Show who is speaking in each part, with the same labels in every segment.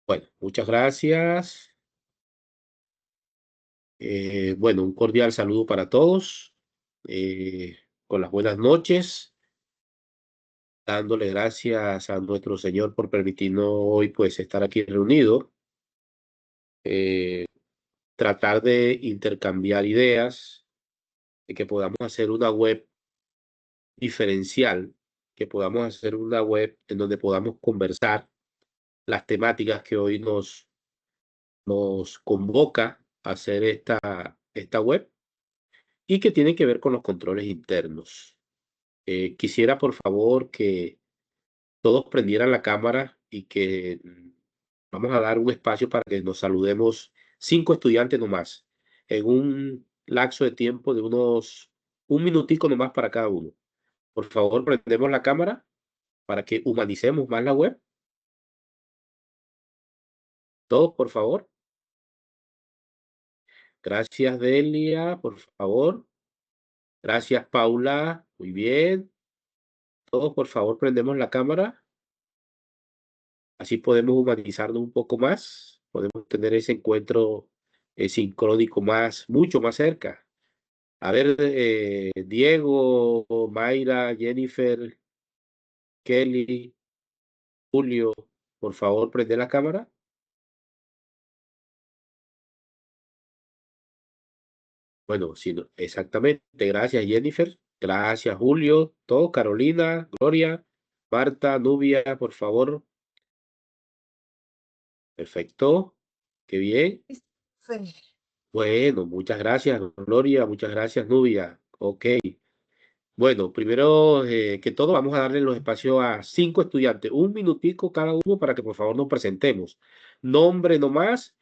Speaker 1: Bueno, muchas gracias. Bueno, un cordial saludo para todos. Con las buenas noches, dándole gracias a nuestro Señor por permitirnos hoy pues estar aquí reunidos, tratar de intercambiar ideas, de que podamos hacer una web diferencial, que podamos hacer una web en donde podamos conversar las temáticas que hoy nos convoca a hacer esta web y que tienen que ver con los controles internos. Quisiera, por favor, que todos prendieran la cámara y que vamos a dar un espacio para que nos saludemos 5 estudiantes nomás, en un lapso de tiempo de unos un minutico nomás para cada uno. Por favor, prendemos la cámara para que humanicemos más la web. Todos, por favor. Gracias, Delia, por favor. Gracias, Paula. Muy bien. Todos, por favor, prendemos la cámara. Así podemos humanizarnos un poco más, podemos tener ese encuentro sincrónico mucho más cerca. A ver, Diego, Mayra, Jennifer, Kelly, Julio, por favor, prende la cámara. Bueno, sí, exactamente. Gracias, Jennifer. Gracias, Julio. Todo, Carolina, Gloria, Marta, Nubia, por favor. Perfecto. Qué bien.
Speaker 2: Sí.
Speaker 1: Bueno, muchas gracias, Gloria. Muchas gracias, Nubia. Ok. Bueno, primero que todo vamos a darle los espacios a 5 estudiantes, un minutico cada uno para que por favor nos presentemos. Nombre nomás,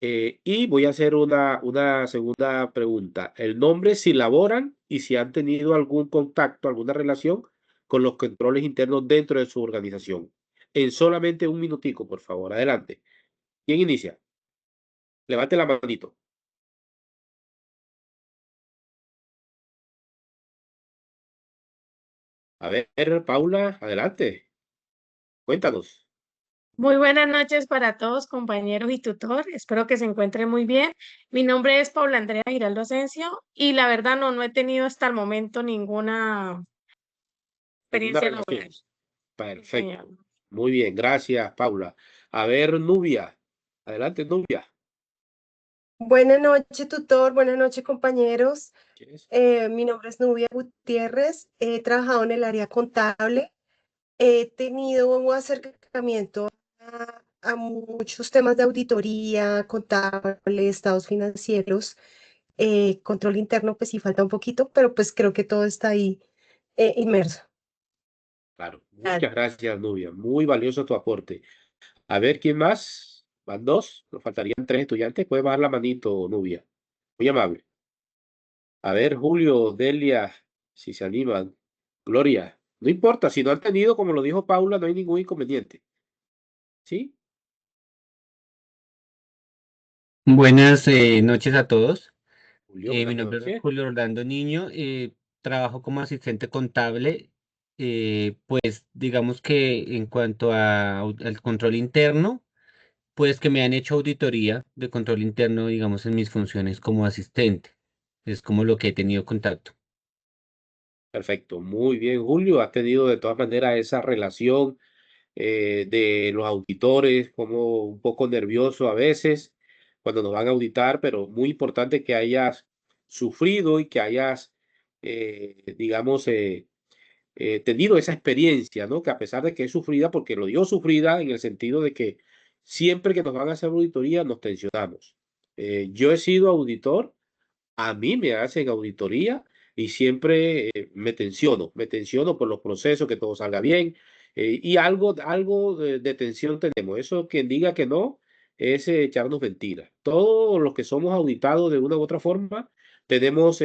Speaker 1: y voy a hacer una segunda pregunta. El nombre, si laboran y si han tenido algún contacto, alguna relación con los controles internos dentro de su organización. En solamente un minutico, por favor. Adelante. ¿Quién inicia? Levante la manito. A ver, Paula, adelante. Cuéntanos.
Speaker 2: Muy buenas noches para todos, compañeros y tutor. Espero que se encuentren muy bien. Mi nombre es Paula Andrea Giraldo Asensio y la verdad no he tenido hasta el momento ninguna
Speaker 1: ¿Alguna
Speaker 2: experiencia
Speaker 1: relación?
Speaker 2: laboral. Sí, señor.
Speaker 1: Perfecto. Muy bien, gracias, Paula. A ver, Nubia. Adelante, Nubia.
Speaker 3: Buenas noches, tutor. Buenas noches, compañeros.
Speaker 1: ¿Quién es?
Speaker 3: Mi nombre es Nubia Gutiérrez. He trabajado en el área contable. He tenido un acercamiento a muchos temas de auditoría, contable, estados financieros, control interno, pues sí falta un poquito, pero pues creo que todo está ahí inmerso.
Speaker 1: Claro.
Speaker 3: Gracias.
Speaker 1: Muchas gracias, Nubia. Muy valioso tu aporte. A ver, ¿quién más? Van dos. Nos faltarían 3 estudiantes. Puede bajar la manito, Nubia. Muy amable. A ver, Julio, Delia, si se animan. Gloria. No importa, si no han tenido, como lo dijo Paula, no hay ningún inconveniente. ¿Sí?
Speaker 4: Buenas noches a todos.
Speaker 1: Julio,
Speaker 4: Mi
Speaker 1: buenas
Speaker 4: nombre es
Speaker 1: noches.
Speaker 4: Julio Orlando Niño. Trabajo como asistente contable. Pues digamos que en cuanto al control interno, pues que me han hecho auditoría de control interno, digamos, en mis funciones como asistente. Es como lo que he tenido contacto.
Speaker 1: Perfecto. Muy bien, Julio. Has tenido de todas maneras esa relación de los auditores, como un poco nervioso a veces cuando nos van a auditar, pero muy importante que hayas sufrido y que hayas, digamos, tenido esa experiencia, ¿no? Que a pesar de que es sufrida, porque lo digo sufrida en el sentido de que siempre que nos van a hacer auditoría nos tensionamos. Yo he sido auditor, a mí me hacen auditoría y siempre me tensiono por los procesos, que todo salga bien, y algo de tensión tenemos. Eso quien diga que no es echarnos mentiras. Todos los que somos auditados de una u otra forma tenemos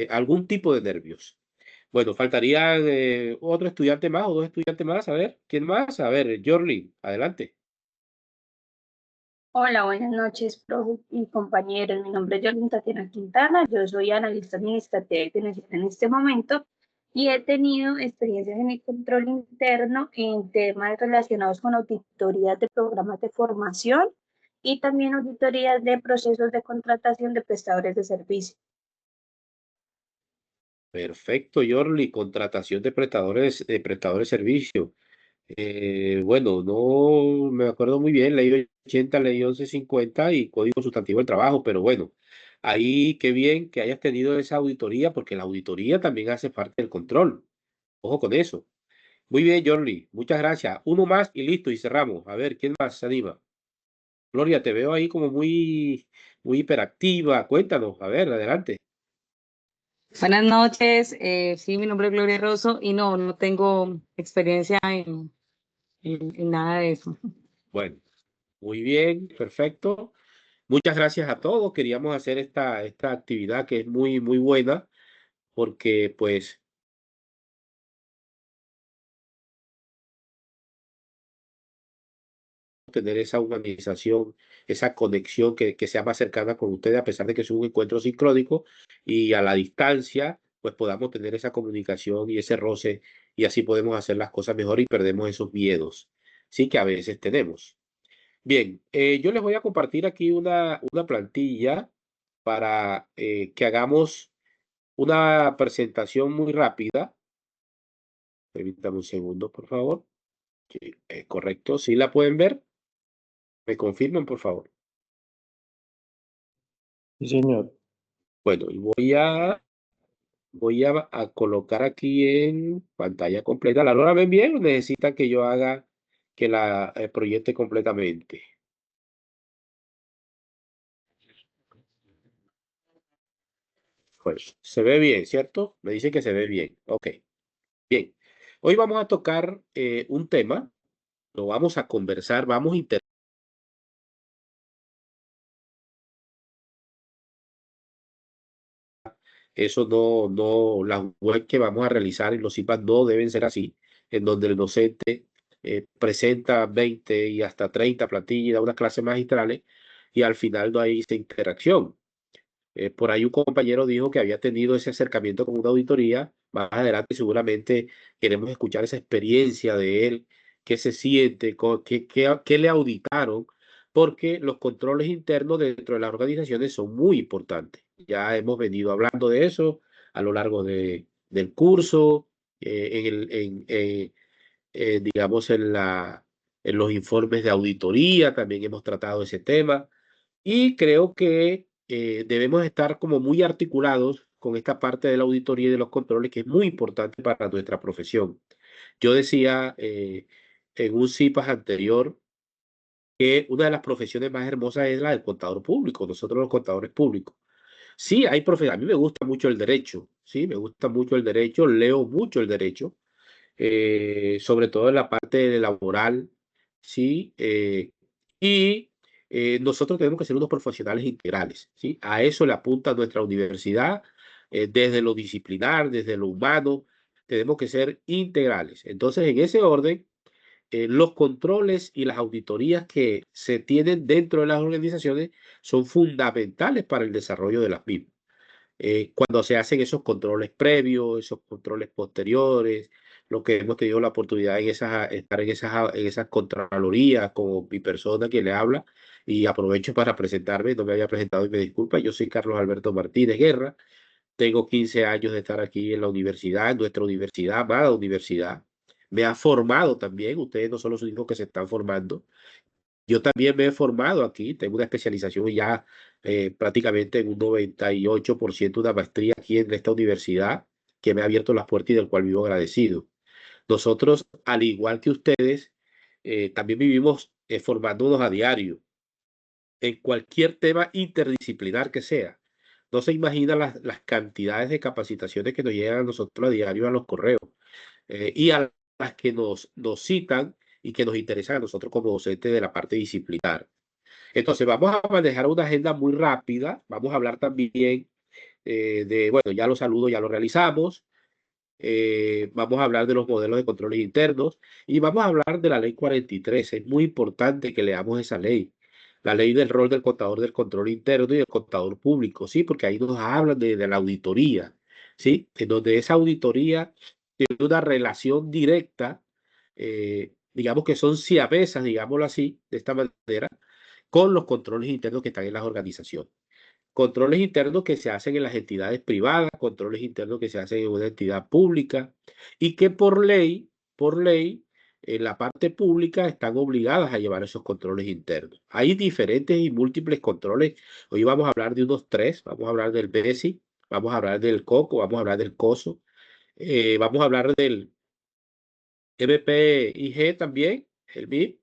Speaker 1: algún tipo de nervios. Bueno, faltarían otro estudiante más o 2 estudiantes más. A ver, ¿quién más? A ver, Jorlin, adelante.
Speaker 5: Hola, buenas noches, profe y compañeros. Mi nombre es Yolanda Tatiana Quintana. Yo soy analista administrativa y financiera en este momento y he tenido experiencias en el control interno en temas relacionados con auditorías de programas de formación y también auditorías de procesos de contratación de prestadores de servicios.
Speaker 1: Perfecto, Yorli, contratación de prestadores de servicio. Bueno, no me acuerdo muy bien, ley 80, ley 1150 y código sustantivo del trabajo, pero bueno, ahí qué bien que hayas tenido esa auditoría, porque la auditoría también hace parte del control. Ojo con eso. Muy bien, Jordi, muchas gracias. Uno más y listo, y cerramos. A ver, ¿quién más se anima? Gloria, te veo ahí como muy hiperactiva. Cuéntanos, a ver, adelante.
Speaker 6: Buenas noches, sí, mi nombre es Gloria Rosso y no tengo experiencia en nada de eso.
Speaker 1: Bueno, muy bien, perfecto. Muchas gracias a todos. Queríamos hacer esta actividad que es muy buena porque pues tener esa humanización, esa conexión que sea más cercana con ustedes, a pesar de que es un encuentro sincrónico y a la distancia, pues podamos tener esa comunicación y ese roce y así podemos hacer las cosas mejor y perdemos esos miedos, sí, que a veces tenemos. Bien, yo les voy a compartir aquí una plantilla para que hagamos una presentación muy rápida. Permítame un segundo, por favor. Sí, correcto, ¿sí la pueden ver? ¿Me confirman, por favor?
Speaker 7: Sí, señor.
Speaker 1: Bueno, y voy a colocar aquí en pantalla completa. ¿La hora ven bien o necesitan que yo haga que la proyecte completamente? Pues se ve bien, ¿cierto? Me dice que se ve bien. Ok, bien. Hoy vamos a tocar un tema, lo vamos a conversar, vamos a Eso las web que vamos a realizar en los IPAs no deben ser así, en donde el docente presenta 20 y hasta 30 plantillas y da unas clases magistrales y al final no hay esa interacción. Por ahí un compañero dijo que había tenido ese acercamiento con una auditoría. Más adelante seguramente queremos escuchar esa experiencia de él, qué se siente, qué le auditaron, porque los controles internos dentro de las organizaciones son muy importantes. Ya hemos venido hablando de eso a lo largo del curso, digamos, en los informes de auditoría también hemos tratado ese tema. Y creo que debemos estar como muy articulados con esta parte de la auditoría y de los controles, que es muy importante para nuestra profesión. Yo decía en un CIPAS anterior que una de las profesiones más hermosas es la del contador público, nosotros los contadores públicos. Sí, hay profesiones, a mí me gusta mucho el derecho, sí, me gusta mucho el derecho, leo mucho el derecho, sobre todo en la parte laboral, ¿sí? Y nosotros tenemos que ser unos profesionales integrales, ¿sí? A eso le apunta nuestra universidad, desde lo disciplinar, desde lo humano, tenemos que ser integrales. Entonces, en ese orden, los controles y las auditorías que se tienen dentro de las organizaciones son fundamentales para el desarrollo de las mismas. Cuando se hacen esos controles previos, esos controles posteriores, lo que hemos tenido la oportunidad estar en esas contralorías con mi persona que le habla, y aprovecho para presentarme, no me había presentado y me disculpa, yo soy Carlos Alberto Martínez Guerra, tengo 15 años de estar aquí en la universidad, en nuestra universidad, amada universidad. Me ha formado también, ustedes no son los únicos que se están formando, yo también me he formado aquí, tengo una especialización ya prácticamente en un 98%, una maestría aquí en esta universidad que me ha abierto las puertas y del cual vivo agradecido. Nosotros, al igual que ustedes, también vivimos formándonos a diario en cualquier tema interdisciplinar que sea. No se imagina las cantidades de capacitaciones que nos llegan a nosotros a diario a los correos y a las que nos citan y que nos interesan a nosotros como docentes de la parte disciplinar. Entonces, vamos a manejar una agenda muy rápida. Vamos a hablar también bueno, ya los saludos, ya lo realizamos. Vamos a hablar de los modelos de controles internos y vamos a hablar de la ley 43. Es muy importante que leamos esa ley. La ley del rol del contador del control interno y del contador público, sí, porque ahí nos hablan de la auditoría. ¿sí? En donde esa auditoría tiene una relación directa, digamos que son siamesas, digámoslo así, de esta manera, con los controles internos que están en las organizaciones. Controles internos que se hacen en las entidades privadas, controles internos que se hacen en una entidad pública y que por ley, en la parte pública están obligadas a llevar esos controles internos. Hay diferentes y múltiples controles. Hoy vamos a hablar de unos 3. Vamos a hablar del BESI, vamos a hablar del COCO, vamos a hablar del COSO, vamos a hablar del MPIG también, el MIP,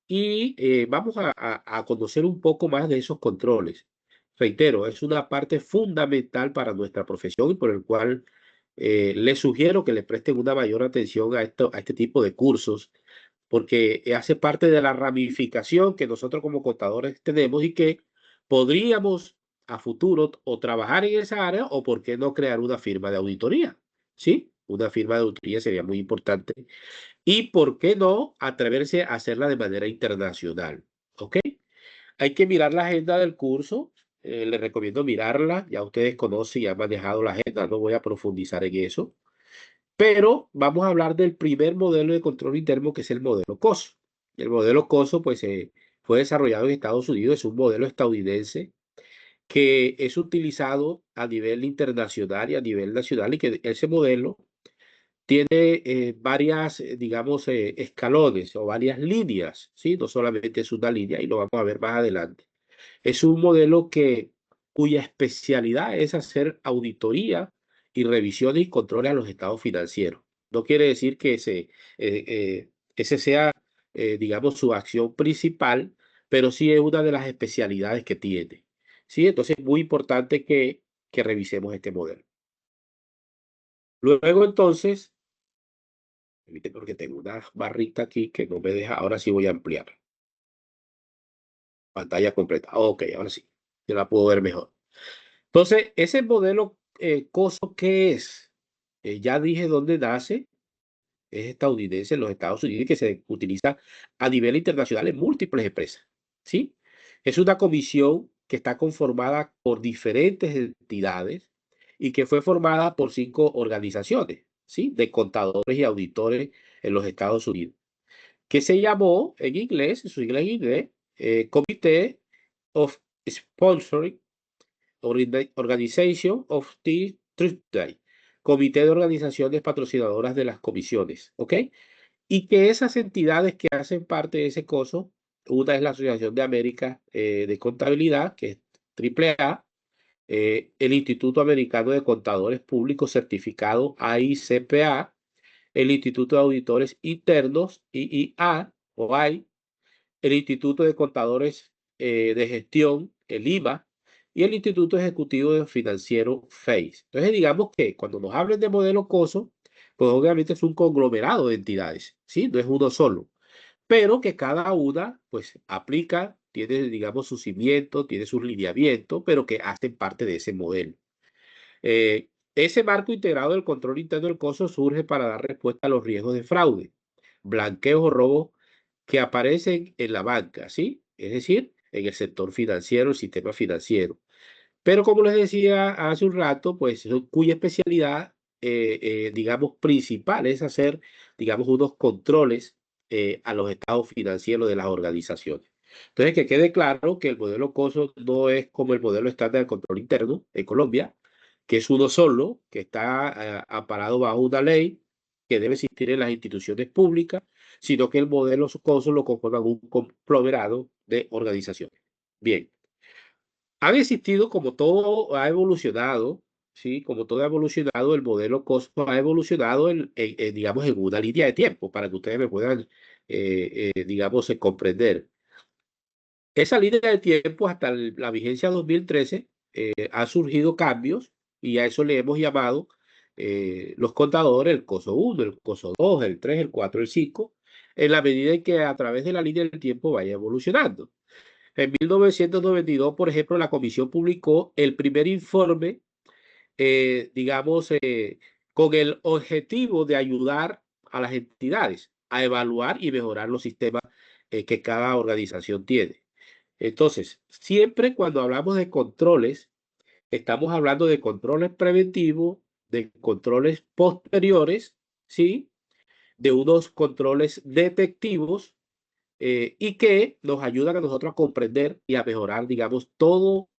Speaker 1: y vamos a conocer un poco más de esos controles. Reitero, es una parte fundamental para nuestra profesión y por el cual les sugiero que le presten una mayor atención a este tipo de cursos, porque hace parte de la ramificación que nosotros como contadores tenemos y que podríamos a futuro o trabajar en esa área o por qué no crear una firma de auditoría. ¿Sí? Una firma de auditoría sería muy importante. Y por qué no atreverse a hacerla de manera internacional. ¿Ok? Hay que mirar la agenda del curso. Les recomiendo mirarla. Ya ustedes conocen y han manejado la agenda. No voy a profundizar en eso. Pero vamos a hablar del primer modelo de control interno, que es el modelo COSO. El modelo COSO, pues, fue desarrollado en Estados Unidos. Es un modelo estadounidense que es utilizado a nivel internacional y a nivel nacional, y que ese modelo tiene varias, digamos, escalones o varias líneas, ¿sí? No solamente es una línea, y lo vamos a ver más adelante. Es un modelo cuya especialidad es hacer auditoría y revisiones y controles a los estados financieros. No quiere decir que ese sea, digamos, su acción principal, pero sí es una de las especialidades que tiene, ¿sí? Entonces es muy importante que revisemos este modelo. Luego, entonces, porque tengo una barrita aquí que no me deja. Ahora sí voy a ampliar. Pantalla completa. Ok, ahora sí. Yo la puedo ver mejor. Entonces, ese modelo COSO, ¿qué es? Ya dije dónde nace. Es estadounidense en los Estados Unidos y que se utiliza a nivel internacional en múltiples empresas. ¿Sí? Es una comisión que está conformada por diferentes entidades y que fue formada por 5 organizaciones, ¿sí? De contadores y auditores en los Estados Unidos, que se llamó en inglés, en su inglés en inglés, Committee of Sponsoring Organization of the Truth, Comité de Organizaciones Patrocinadoras de las Comisiones, ¿ok? Y que esas entidades que hacen parte de ese coso, una es la Asociación de América de Contabilidad, que es AAA, el Instituto Americano de Contadores Públicos Certificado AICPA, el Instituto de Auditores Internos, IIA o AI, el Instituto de Contadores de Gestión, el IVA, y el Instituto Ejecutivo Financiero, FACE. Entonces, digamos que cuando nos hablen de modelo COSO, pues obviamente es un conglomerado de entidades, ¿sí? No es uno solo, pero que cada una, pues, aplica, tiene, digamos, su cimiento, tiene sus lineamientos, pero que hacen parte de ese modelo. Ese marco integrado del control interno del COSO surge para dar respuesta a los riesgos de fraude, blanqueo o robo que aparecen en la banca, ¿sí? Es decir, en el sector financiero, el sistema financiero. Pero como les decía hace un rato, pues cuya especialidad, digamos, principal es hacer, digamos, unos controles a los estados financieros de las organizaciones. Entonces, que quede claro que el modelo COSO no es como el modelo estándar de control interno en Colombia, que es uno solo, que está amparado bajo una ley que debe existir en las instituciones públicas, sino que el modelo COSO lo conforman un conglomerado de organizaciones. Bien. Han existido, como todo ha evolucionado, ¿sí? Como todo ha evolucionado, el modelo COSO ha evolucionado digamos, en una línea de tiempo, para que ustedes me puedan, digamos, comprender. Esa línea de tiempo hasta la vigencia 2013 ha surgido cambios, y a eso le hemos llamado los contadores, el COSO 1, el COSO 2, el 3, el 4, el 5, en la medida en que a través de la línea del tiempo vaya evolucionando. En 1992, por ejemplo, la comisión publicó el primer informe, digamos, con el objetivo de ayudar a las entidades a evaluar y mejorar los sistemas que cada organización tiene. Entonces, siempre cuando hablamos de controles, estamos hablando de controles preventivos, de controles posteriores, ¿sí? De unos controles detectivos y que nos ayudan a nosotros a comprender y a mejorar, digamos, todo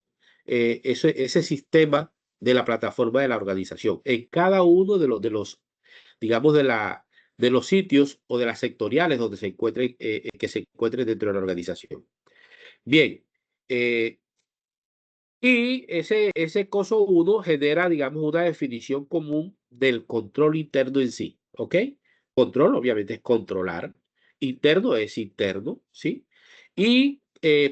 Speaker 1: ese sistema de la plataforma de la organización en cada uno de los digamos, de los sitios o de las sectoriales donde se encuentren, que se encuentren dentro de la organización. Bien, y ese coso 1 genera, digamos, una definición común del control interno en sí, ¿ok? Control, obviamente, es controlar. Interno es interno, ¿sí? Y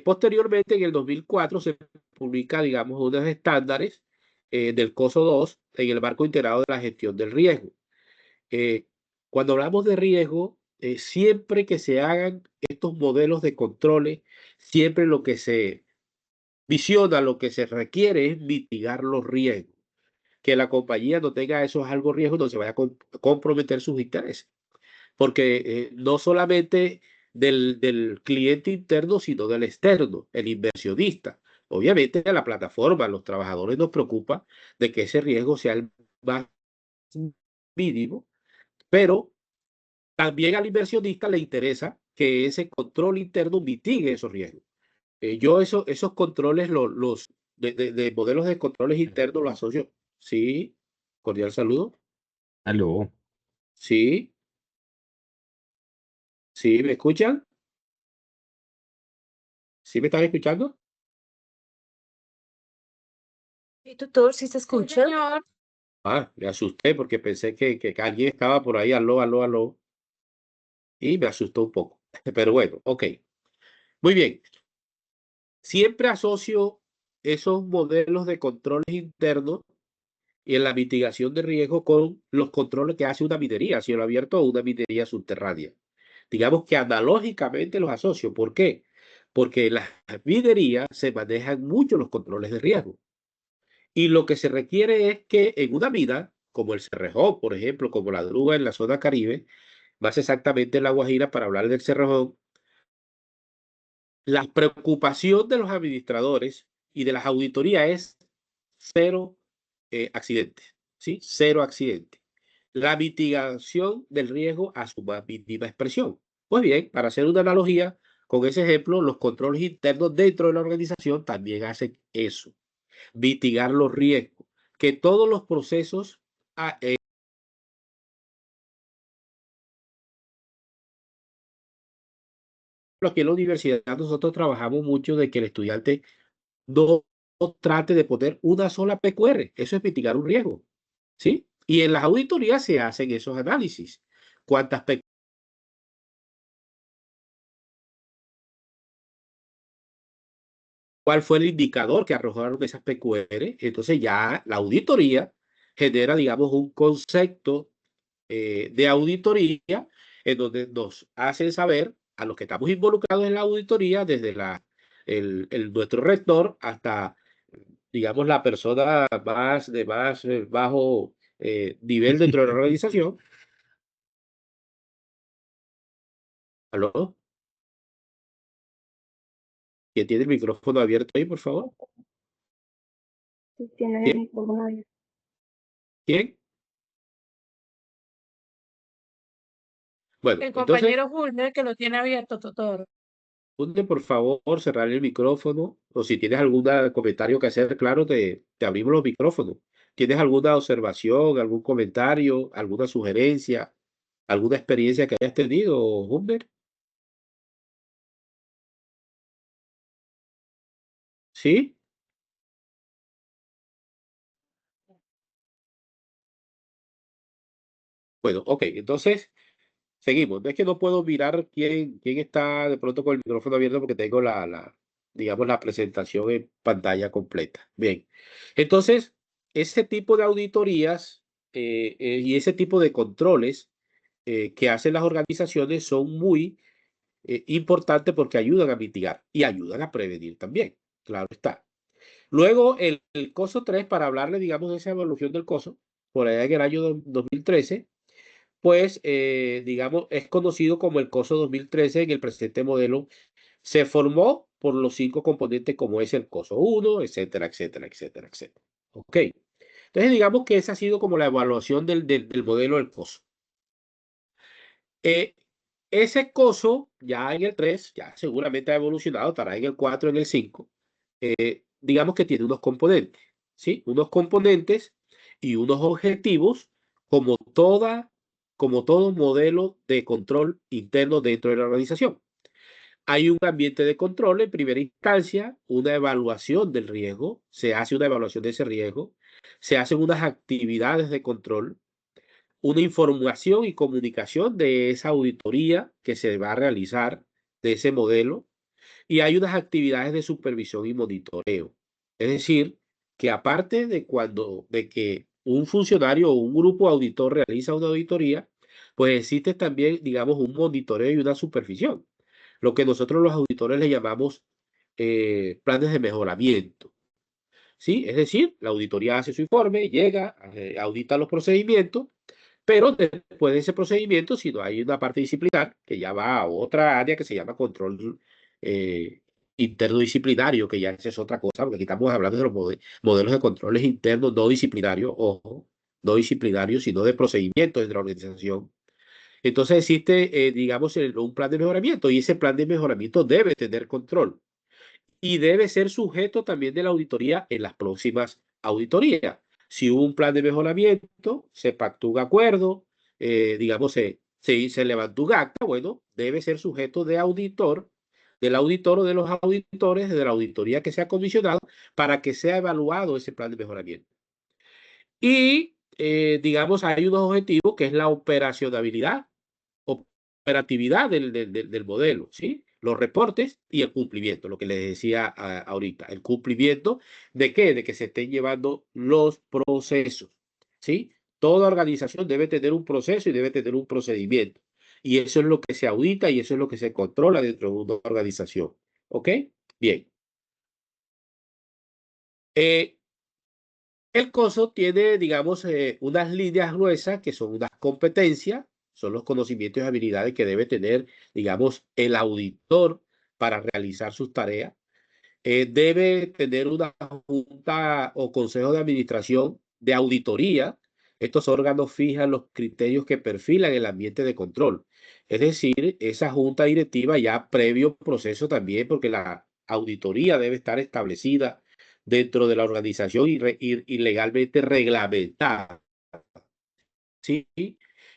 Speaker 1: posteriormente, en el 2004, se publica, digamos, unos estándares del coso 2 en el marco integrado de la gestión del riesgo. Cuando hablamos de riesgo, siempre que se hagan estos modelos de controles, siempre lo que se visiona, lo que se requiere es mitigar los riesgos. Que la compañía no tenga esos algo riesgos, no se vaya a comprometer sus intereses. Porque no solamente del cliente interno, sino del externo, el inversionista. Obviamente a la plataforma, a los trabajadores nos preocupa de que ese riesgo sea el más mínimo, pero también al inversionista le interesa que ese control interno mitigue esos riesgos. Yo esos controles, los de modelos de controles internos los asocio. Sí, cordial saludo.
Speaker 4: Aló.
Speaker 1: Sí, sí, ¿me escuchan? ¿Sí me están escuchando?
Speaker 3: Sí, tutor, ¿sí se
Speaker 2: Sí,
Speaker 3: escucha?
Speaker 2: señor.
Speaker 1: Ah, me asusté porque pensé que alguien estaba por ahí, aló, aló, aló, y me asustó un poco. Pero bueno, ok. Muy bien. Siempre asocio esos modelos de controles internos y en la mitigación de riesgo con los controles que hace una minería a cielo abierto o una minería subterránea. Digamos que analógicamente los asocio. ¿Por qué? Porque en las minerías se manejan mucho los controles de riesgo. Y lo que se requiere es que en una mina, como el Cerrejón, por ejemplo, como la Druga en la zona Caribe, más exactamente en La Guajira, para hablar del Cerrejón, la preocupación de los administradores y de las auditorías es cero accidentes, ¿sí? Cero accidentes. La mitigación del riesgo a su más mínima expresión. Pues bien, para hacer una analogía con ese ejemplo, los controles internos dentro de la organización también hacen eso, mitigar los riesgos, que todos los procesos aquí en la universidad nosotros trabajamos mucho de que el estudiante no trate de poner una sola PQR. Eso es mitigar un riesgo, ¿sí? Y en las auditorías se hacen esos análisis. ¿Cuántas PQR? ¿Cuál fue el indicador que arrojaron esas PQR? Entonces ya la auditoría genera, digamos, un concepto de auditoría en donde nos hacen saber a los que estamos involucrados en la auditoría, desde nuestro rector hasta, digamos, la persona de más bajo nivel dentro de la organización. ¿Aló? ¿Quién tiene el micrófono abierto ahí, por favor?
Speaker 5: Si tienes el
Speaker 1: ¿Quién?
Speaker 5: micrófono abierto.
Speaker 1: ¿Quién? Bueno,
Speaker 2: El
Speaker 1: entonces,
Speaker 2: compañero Julio que lo tiene abierto, tutor.
Speaker 1: puede por favor cerrar el micrófono o si tienes algún comentario que hacer, claro, te abrimos los micrófonos. ¿Tienes alguna observación, algún comentario, alguna sugerencia, alguna experiencia que hayas tenido, Humber? ¿Sí? Bueno, ok, entonces seguimos. No es que no puedo mirar quién está de pronto con el micrófono abierto porque tengo digamos, la presentación en pantalla completa. Bien, entonces, ese tipo de auditorías y ese tipo de controles que hacen las organizaciones son muy importantes porque ayudan a mitigar y ayudan a prevenir también. Claro está. Luego, el COSO 3, para hablarle, digamos, de esa evolución del COSO, por allá en el año 2013, pues, digamos, es conocido como el COSO 2013 en el presente modelo. Se formó por los 5 componentes como es el COSO 1, etcétera, etcétera, etcétera, etcétera. Ok. Entonces, digamos que esa ha sido como la evaluación del modelo del COSO. Ese COSO, ya en el 3, ya seguramente ha evolucionado, estará en el 4, en el 5. Digamos que tiene unos componentes, ¿sí? Unos componentes y unos objetivos como todo modelo de control interno dentro de la organización. Hay un ambiente de control en primera instancia, una evaluación del riesgo, se hace una evaluación de ese riesgo, se hacen unas actividades de control, una información y comunicación de esa auditoría que se va a realizar de ese modelo, y hay unas actividades de supervisión y monitoreo. Es decir, que aparte de que un funcionario o un grupo auditor realiza una auditoría, pues existe también, digamos, un monitoreo y una supervisión, lo que nosotros los auditores le llamamos planes de mejoramiento. ¿Sí? Es decir, la auditoría hace su informe, llega, audita los procedimientos, pero después de ese procedimiento, si no hay una parte disciplinar, que ya va a otra área que se llama control interno disciplinario, que ya esa es otra cosa, porque aquí estamos hablando de los modelos de controles internos no disciplinarios, ojo, no disciplinarios, sino de procedimientos de la organización. Entonces existe, digamos, un plan de mejoramiento, y ese plan de mejoramiento debe tener control y debe ser sujeto también de la auditoría en las próximas auditorías. Si hubo un plan de mejoramiento, se pactó un acuerdo, digamos, se levantó un acta, bueno, debe ser sujeto de auditor, del auditor o de los auditores de la auditoría que sea comisionado para que sea evaluado ese plan de mejoramiento. Y, digamos, hay unos objetivos que es la operacionalidad, operatividad del modelo, ¿sí? Los reportes y el cumplimiento, lo que les decía ahorita. El cumplimiento ¿de qué? De que se estén llevando los procesos, ¿sí? Toda organización debe tener un proceso y debe tener un procedimiento. Y eso es lo que se audita y eso es lo que se controla dentro de una organización. ¿Ok? Bien. El COSO tiene, digamos, unas líneas gruesas que son unas competencias, son los conocimientos y habilidades que debe tener, digamos, el auditor para realizar sus tareas. Debe tener una junta o consejo de administración de auditoría. Estos órganos fijan los criterios que perfilan el ambiente de control. Es decir, esa junta directiva ya previo proceso también, porque la auditoría debe estar establecida dentro de la organización y legalmente reglamentada. ¿Sí?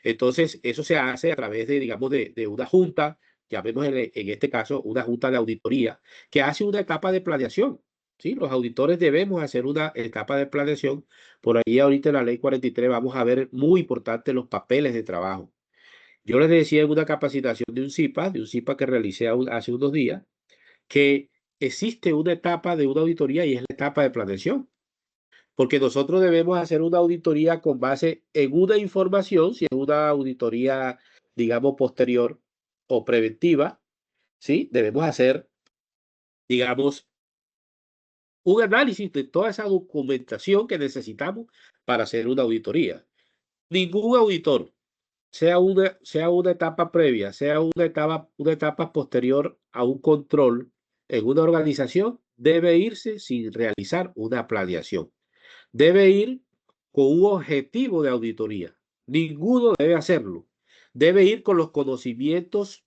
Speaker 1: Entonces, eso se hace a través de, digamos, de una junta, llamemos en este caso una junta de auditoría, que hace una etapa de planeación. ¿Sí? Los auditores debemos hacer una etapa de planeación. Por ahí ahorita en la ley 43 vamos a ver muy importante los papeles de trabajo. Yo les decía en una capacitación de un CIPA que realicé hace unos días, que existe una etapa de una auditoría y es la etapa de planeación. Porque nosotros debemos hacer una auditoría con base en una información, si es una auditoría, digamos, posterior o preventiva, ¿sí? Debemos hacer, digamos, un análisis de toda esa documentación que necesitamos para hacer una auditoría. Ningún auditor, sea una etapa previa, sea una etapa posterior a un control en una organización, debe irse sin realizar una planeación. Debe ir con un objetivo de auditoría. Ninguno debe hacerlo. Debe ir con los conocimientos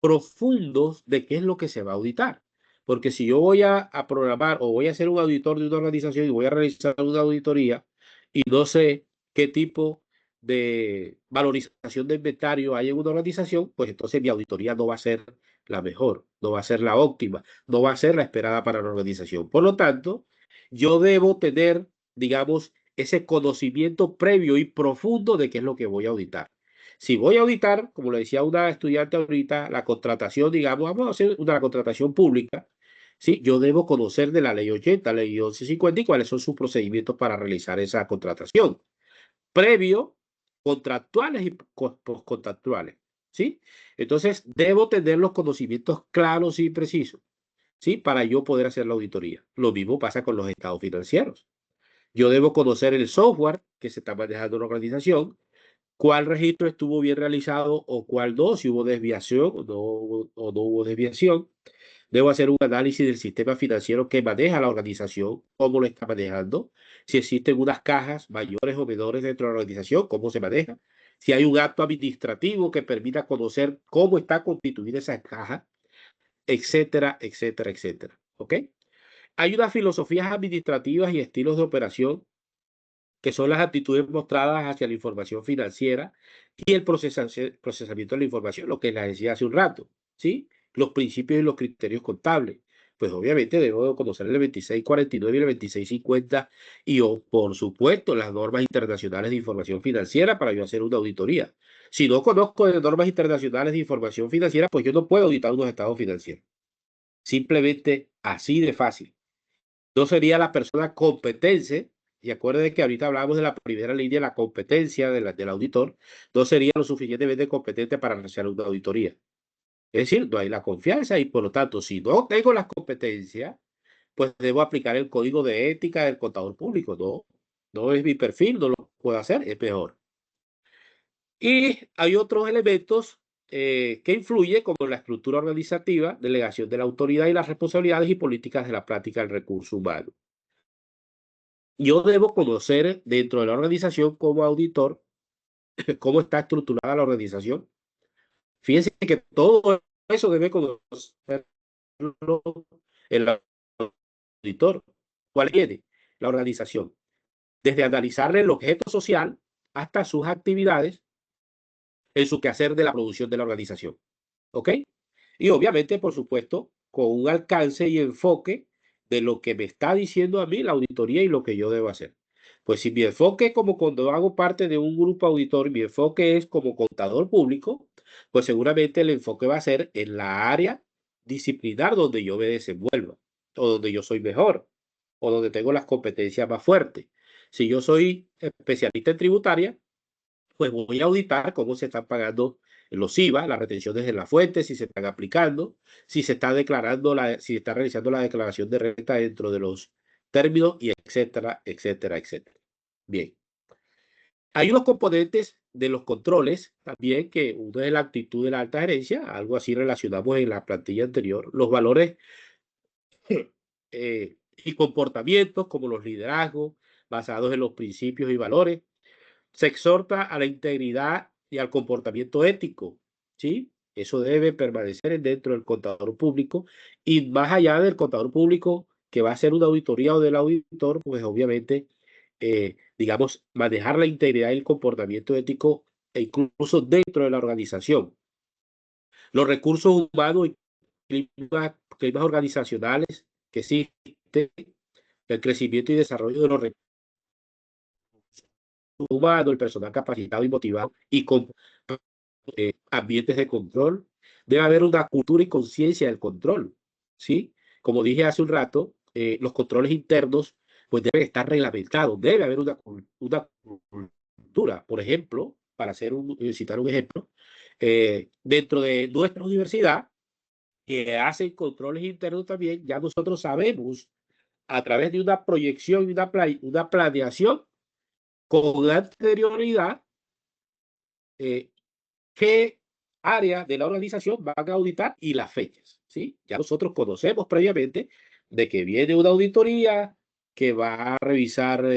Speaker 1: profundos de qué es lo que se va a auditar. Porque si yo voy a programar o voy a ser un auditor de una organización y voy a realizar una auditoría y no sé qué tipo de valorización de inventario hay en una organización, pues entonces mi auditoría no va a ser la mejor, no va a ser la óptima, no va a ser la esperada para la organización. Por lo tanto, yo debo tener, digamos, ese conocimiento previo y profundo de qué es lo que voy a auditar. Si voy a auditar, como le decía una estudiante ahorita, la contratación, digamos, vamos a hacer una contratación pública, ¿sí? Yo debo conocer de la ley 80, ley 1150 y cuáles son sus procedimientos para realizar esa contratación. Previo, contractuales y postcontractuales, ¿sí? Entonces, debo tener los conocimientos claros y precisos, ¿sí? Para yo poder hacer la auditoría. Lo mismo pasa con los estados financieros. Yo debo conocer el software que se está manejando en la organización, cuál registro estuvo bien realizado o cuál no, si hubo desviación o no hubo desviación. Debo hacer un análisis del sistema financiero que maneja la organización, cómo lo está manejando, si existen unas cajas mayores o menores dentro de la organización, cómo se maneja, si hay un acto administrativo que permita conocer cómo está constituida esa caja, etcétera, etcétera, etcétera. ¿Ok? Hay unas filosofías administrativas y estilos de operación que son las actitudes mostradas hacia la información financiera y el procesamiento de la información, lo que les decía hace un rato, ¿sí? Los principios y los criterios contables. Pues obviamente debo conocer el 2649 y el 2650 y, por supuesto, las normas internacionales de información financiera para yo hacer una auditoría. Si no conozco las normas internacionales de información financiera, pues yo no puedo auditar unos estados financieros. Simplemente así de fácil. No sería la persona competente, y acuérdense que ahorita hablamos de la primera línea, la competencia del auditor, no sería lo suficientemente competente para realizar una auditoría. Es decir, no hay la confianza y por lo tanto, si no tengo las competencias, pues debo aplicar el código de ética del contador público. No, no es mi perfil, no lo puedo hacer, es mejor. Y hay otros elementos que influyen, como la estructura organizativa, delegación de la autoridad y las responsabilidades y políticas de la práctica del recurso humano. Yo debo conocer dentro de la organización como auditor cómo está estructurada la organización. Fíjense que todo eso debe conocerlo el auditor. ¿Cuál tiene la organización? Desde analizarle el objeto social hasta sus actividades en su quehacer de la producción de la organización. ¿Ok? Y obviamente, por supuesto, con un alcance y enfoque de lo que me está diciendo a mí la auditoría y lo que yo debo hacer. Pues si mi enfoque como cuando hago parte de un grupo auditor, mi enfoque es como contador público, pues seguramente el enfoque va a ser en la área disciplinar donde yo me desenvuelva, o donde yo soy mejor, o donde tengo las competencias más fuertes. Si yo soy especialista en tributaria, pues voy a auditar cómo se están pagando los IVA, las retenciones en la fuente, si se están aplicando, si se está declarando si se está realizando la declaración de renta dentro de los términos, y etcétera, etcétera, etcétera. Bien. Hay unos componentes de los controles también, que uno es la actitud de la alta gerencia, algo así relacionamos en la plantilla anterior, los valores y comportamientos como los liderazgos basados en los principios y valores. Se exhorta a la integridad y al comportamiento ético, ¿sí? Eso debe permanecer dentro del contador público, y más allá del contador público que va a hacer una auditoría o del auditor, pues obviamente, digamos, manejar la integridad y el comportamiento ético e incluso dentro de la organización. Los recursos humanos y climas organizacionales que existen, el crecimiento y desarrollo de los recursos humanos, el personal capacitado y motivado y con ambientes de control. Debe haber una cultura y conciencia del control, ¿sí? Como dije hace un rato, los controles internos pues deben estar reglamentados. Debe haber una cultura, por ejemplo, para citar un ejemplo, dentro de nuestra universidad, que hacen controles internos también, ya nosotros sabemos a través de una proyección y una planeación con anterioridad qué área de la organización van a auditar y las fechas, ¿sí? Ya nosotros conocemos previamente de que viene una auditoría que va a revisar,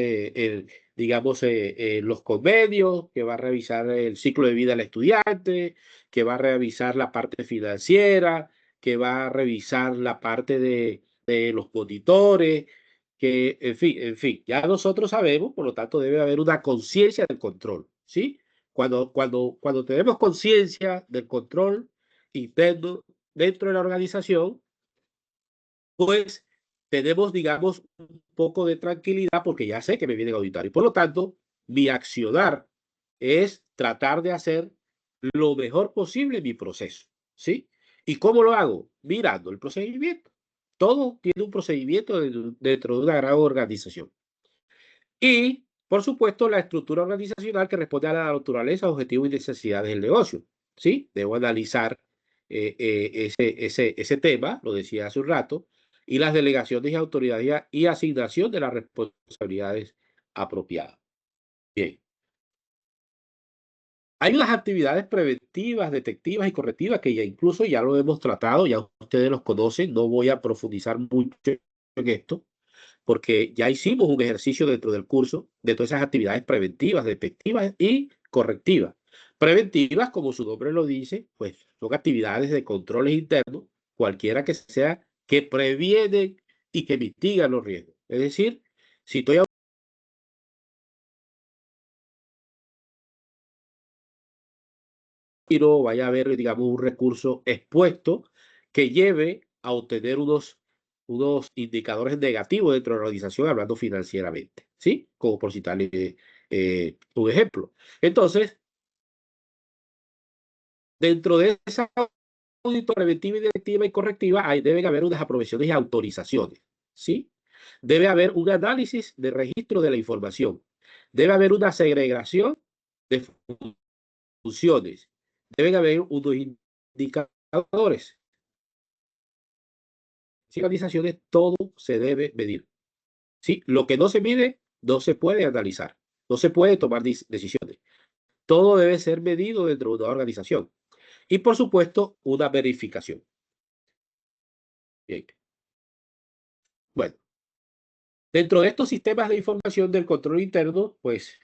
Speaker 1: digamos, los convenios, que va a revisar el ciclo de vida del estudiante, que va a revisar la parte financiera, que va a revisar la parte de los monitores, que, en fin, ya nosotros sabemos, por lo tanto debe haber una conciencia del control, ¿sí? Cuando tenemos conciencia del control interno dentro de la organización, pues tenemos, digamos, un poco de tranquilidad porque ya sé que me vienen a auditar. Y por lo tanto, mi accionar es tratar de hacer lo mejor posible mi proceso, ¿sí? ¿Y cómo lo hago? Mirando el procedimiento. Todo tiene un procedimiento dentro de una gran organización. Y, por supuesto, la estructura organizacional que responde a la naturaleza, objetivos y necesidades del negocio. ¿Sí? Debo analizar ese tema, lo decía hace un rato, y las delegaciones y autoridades y asignación de las responsabilidades apropiadas. Bien. Hay unas actividades preventivas, detectivas y correctivas que ya incluso ya lo hemos tratado, ya ustedes los conocen, no voy a profundizar mucho en esto, porque ya hicimos un ejercicio dentro del curso de todas esas actividades preventivas, detectivas y correctivas. Preventivas, como su nombre lo dice, pues son actividades de controles internos, cualquiera que sea, que previenen y que mitigan los riesgos. Es decir, si estoy vaya a haber, digamos, un recurso expuesto que lleve a obtener unos indicadores negativos dentro de la organización, hablando financieramente, ¿sí? Como por citarle un ejemplo. Entonces, dentro de esa auditoría preventiva y directiva y correctiva, deben haber unas aprobaciones y autorizaciones, ¿sí? Debe haber un análisis de registro de la información. Debe haber una segregación de funciones. Deben haber unos indicadores. En organizaciones todo se debe medir. ¿Sí? Lo que no se mide no se puede analizar, no se puede tomar decisiones. Todo debe ser medido dentro de una organización. Y por supuesto, una verificación. Bien. Bueno, dentro de estos sistemas de información del control interno, pues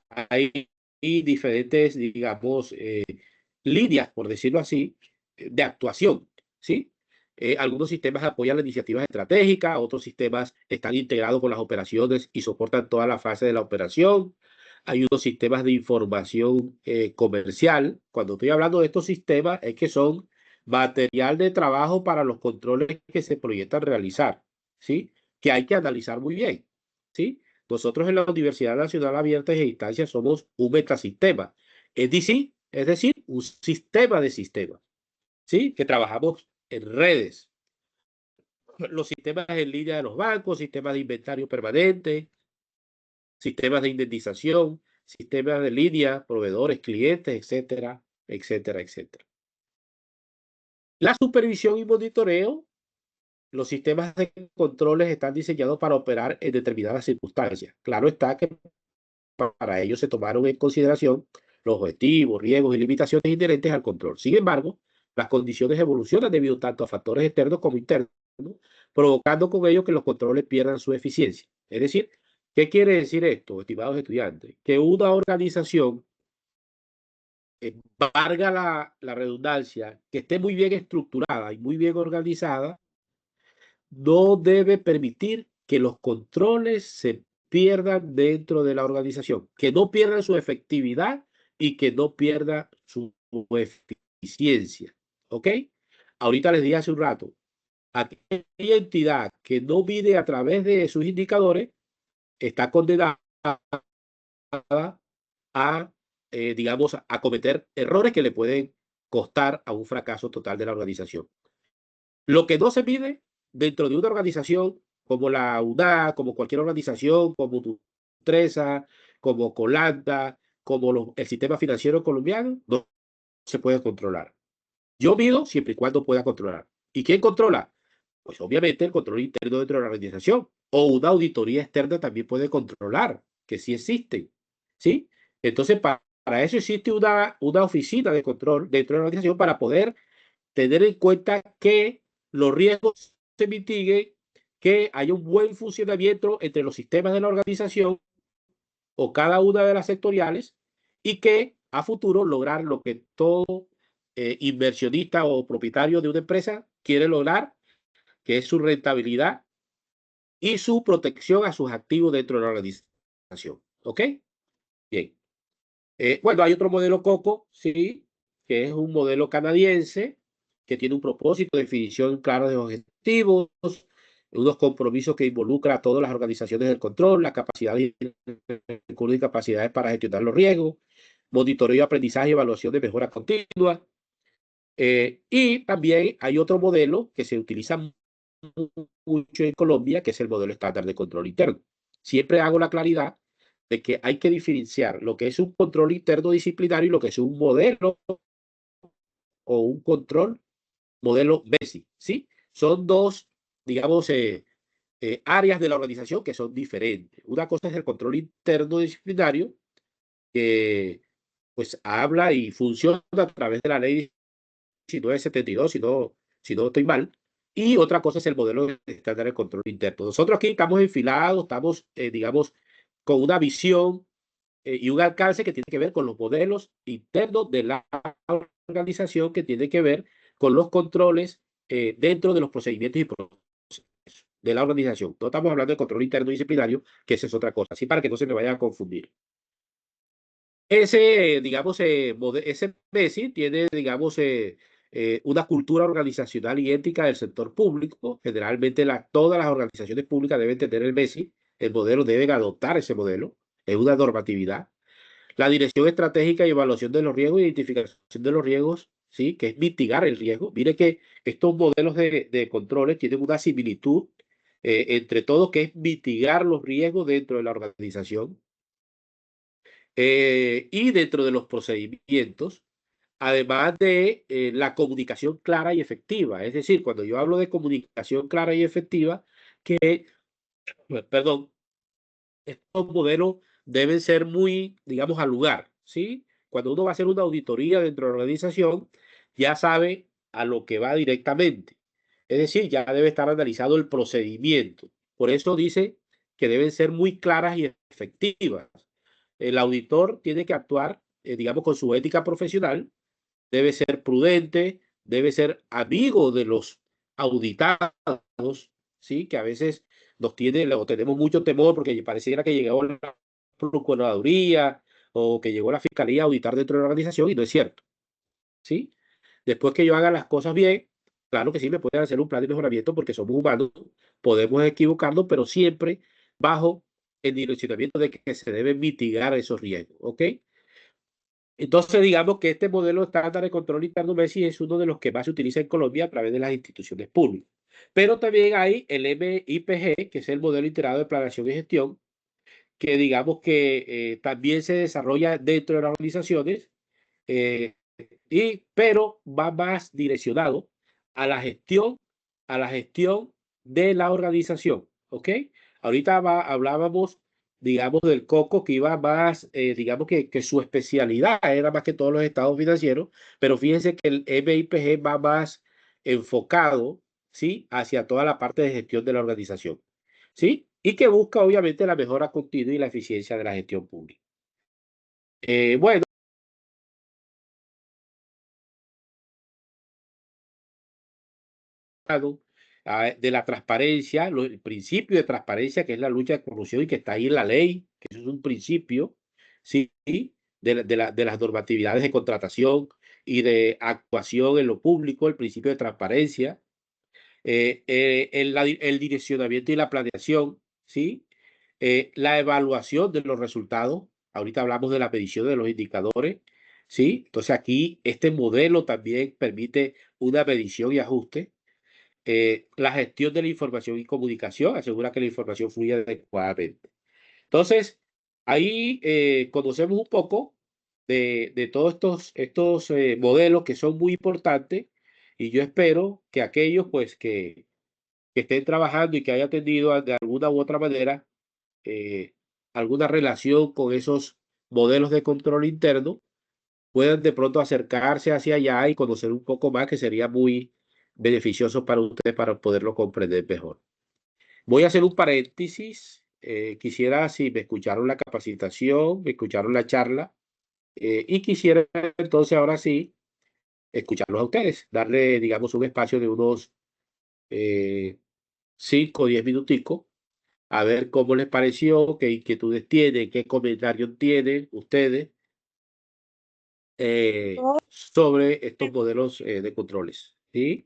Speaker 1: hay diferentes, digamos, líneas, por decirlo así, de actuación, ¿sí? Algunos sistemas apoyan las iniciativas estratégicas, otros sistemas están integrados con las operaciones y soportan toda la fase de la operación. Hay unos sistemas de información comercial. Cuando estoy hablando de estos sistemas, es que son material de trabajo para los controles que se proyectan realizar, ¿sí? Que hay que analizar muy bien, ¿sí? Nosotros en la Universidad Nacional Abierta y Distancia somos un metasistema, es decir, un sistema de sistemas, ¿sí? Que trabajamos en redes. Los sistemas en línea de los bancos, sistemas de inventario permanente, sistemas de indemnización, sistemas de línea, proveedores, clientes, etcétera, etcétera, etcétera. La supervisión y monitoreo. Los sistemas de controles están diseñados para operar en determinadas circunstancias. Claro está que para ello se tomaron en consideración los objetivos, riesgos y limitaciones inherentes al control. Sin embargo, las condiciones evolucionan debido tanto a factores externos como internos, provocando con ello que los controles pierdan su eficiencia. Es decir, ¿qué quiere decir esto, estimados estudiantes? Que una organización, valga la redundancia, que esté muy bien estructurada y muy bien organizada, no debe permitir que los controles se pierdan dentro de la organización, que no pierdan su efectividad y que no pierda su eficiencia. ¿Ok? Ahorita les dije hace un rato, aquella entidad que no mide a través de sus indicadores está condenada a, digamos, a cometer errores que le pueden costar a un fracaso total de la organización. Lo que no se mide dentro de una organización como la UNA, como cualquier organización, como Nutresa, como Colanda, como el sistema financiero colombiano, no se puede controlar. Yo mido siempre y cuando pueda controlar. ¿Y quién controla? Pues obviamente el control interno dentro de la organización o una auditoría externa también puede controlar, que sí existen, ¿sí? Entonces, para eso existe una oficina de control dentro de la organización para poder tener en cuenta que los riesgos se mitiguen, que haya un buen funcionamiento entre los sistemas de la organización o cada una de las sectoriales y que a futuro lograr lo que todo inversionista o propietario de una empresa quiere lograr, que es su rentabilidad y su protección a sus activos dentro de la organización. ¿Ok? Bien. Bueno, hay otro modelo COCO, sí, que es un modelo canadiense que tiene un propósito, definición clara de objetivos, unos compromisos que involucra a todas las organizaciones del control, la capacidad y recursos y capacidades para gestionar los riesgos, monitoreo, aprendizaje y evaluación de mejora continua. Y también hay otro modelo que se utiliza mucho en Colombia, que es el modelo estándar de control interno. Siempre hago la claridad de que hay que diferenciar lo que es un control interno disciplinario y lo que es un modelo o un control modelo BESI, ¿sí? Son dos, digamos, áreas de la organización que son diferentes. Una cosa es el control interno disciplinario, que pues habla y funciona a través de la ley 1972, si no estoy mal. Y otra cosa es el modelo de estándar de control interno. Nosotros aquí estamos enfilados, estamos, digamos, con una visión y un alcance que tiene que ver con los modelos internos de la organización, que tiene que ver con los controles dentro de los procedimientos y procesos de la organización. No estamos hablando de control interno disciplinario, que esa es otra cosa, así para que no se me vayan a confundir. Ese, digamos, ese MESI tiene, digamos, una cultura organizacional y ética del sector público. Generalmente todas las organizaciones públicas deben tener el MESI, el modelo, deben adoptar ese modelo, es una normatividad. La dirección estratégica y evaluación de los riesgos, identificación de los riesgos, ¿sí? Que es mitigar el riesgo. Mire que estos modelos de controles tienen una similitud entre todo, que es mitigar los riesgos dentro de la organización. Y dentro de los procedimientos, además de la comunicación clara y efectiva. Es decir, cuando yo hablo de comunicación clara y efectiva, perdón, estos modelos deben ser muy, digamos, al lugar, ¿sí? Cuando uno va a hacer una auditoría dentro de la organización, ya sabe a lo que va directamente. Es decir, ya debe estar analizado el procedimiento. Por eso dice que deben ser muy claras y efectivas. El auditor tiene que actuar, digamos, con su ética profesional, debe ser prudente, debe ser amigo de los auditados, ¿sí? Que a veces tenemos mucho temor porque pareciera que llegó la Procuraduría o que llegó la Fiscalía a auditar dentro de la organización, y no es cierto, ¿sí? Después que yo haga las cosas bien, claro que sí me pueden hacer un plan de mejoramiento porque somos humanos, podemos equivocarnos, pero siempre bajo el direccionamiento de que se deben mitigar esos riesgos, ¿ok? Entonces, digamos que este modelo estándar de control interno MESI es uno de los que más se utiliza en Colombia a través de las instituciones públicas. Pero también hay el MIPG, que es el modelo integrado de planeación y gestión, que digamos que también se desarrolla dentro de las organizaciones, eh, pero va más direccionado a la gestión de la organización, ¿ok? Ahorita hablábamos, digamos, del COCO, que iba más, digamos que su especialidad era más que todos los estados financieros, pero fíjense que el MIPG va más enfocado, ¿sí? Hacia toda la parte de gestión de la organización, ¿sí? Y que busca, obviamente, la mejora continua y la eficiencia de la gestión pública. Bueno. De la transparencia, el principio de transparencia, que es la lucha de corrupción y que está ahí en la ley, que eso es un principio, sí, de las normatividades de contratación y de actuación en lo público, el principio de transparencia, el direccionamiento y la planeación, ¿sí? La evaluación de los resultados. Ahorita hablamos de la medición de los indicadores, ¿sí? Entonces aquí este modelo también permite una medición y ajuste. La gestión de la información y comunicación asegura que la información fluya adecuadamente. Entonces, ahí conocemos un poco de todos estos modelos que son muy importantes, y yo espero que aquellos pues que estén trabajando y que hayan tenido de alguna u otra manera eh, alguna relación con esos modelos de control interno puedan de pronto acercarse hacia allá y conocer un poco más, que sería muy beneficioso para ustedes para poderlo comprender mejor. Voy a hacer un paréntesis. Quisiera, si me escucharon la capacitación, me escucharon la charla, y quisiera entonces ahora sí escucharlos a ustedes, darle, digamos, un espacio de unos 5 o 10 minuticos, a ver cómo les pareció, qué inquietudes tienen, qué comentarios tienen ustedes sobre estos modelos de controles. ¿Sí?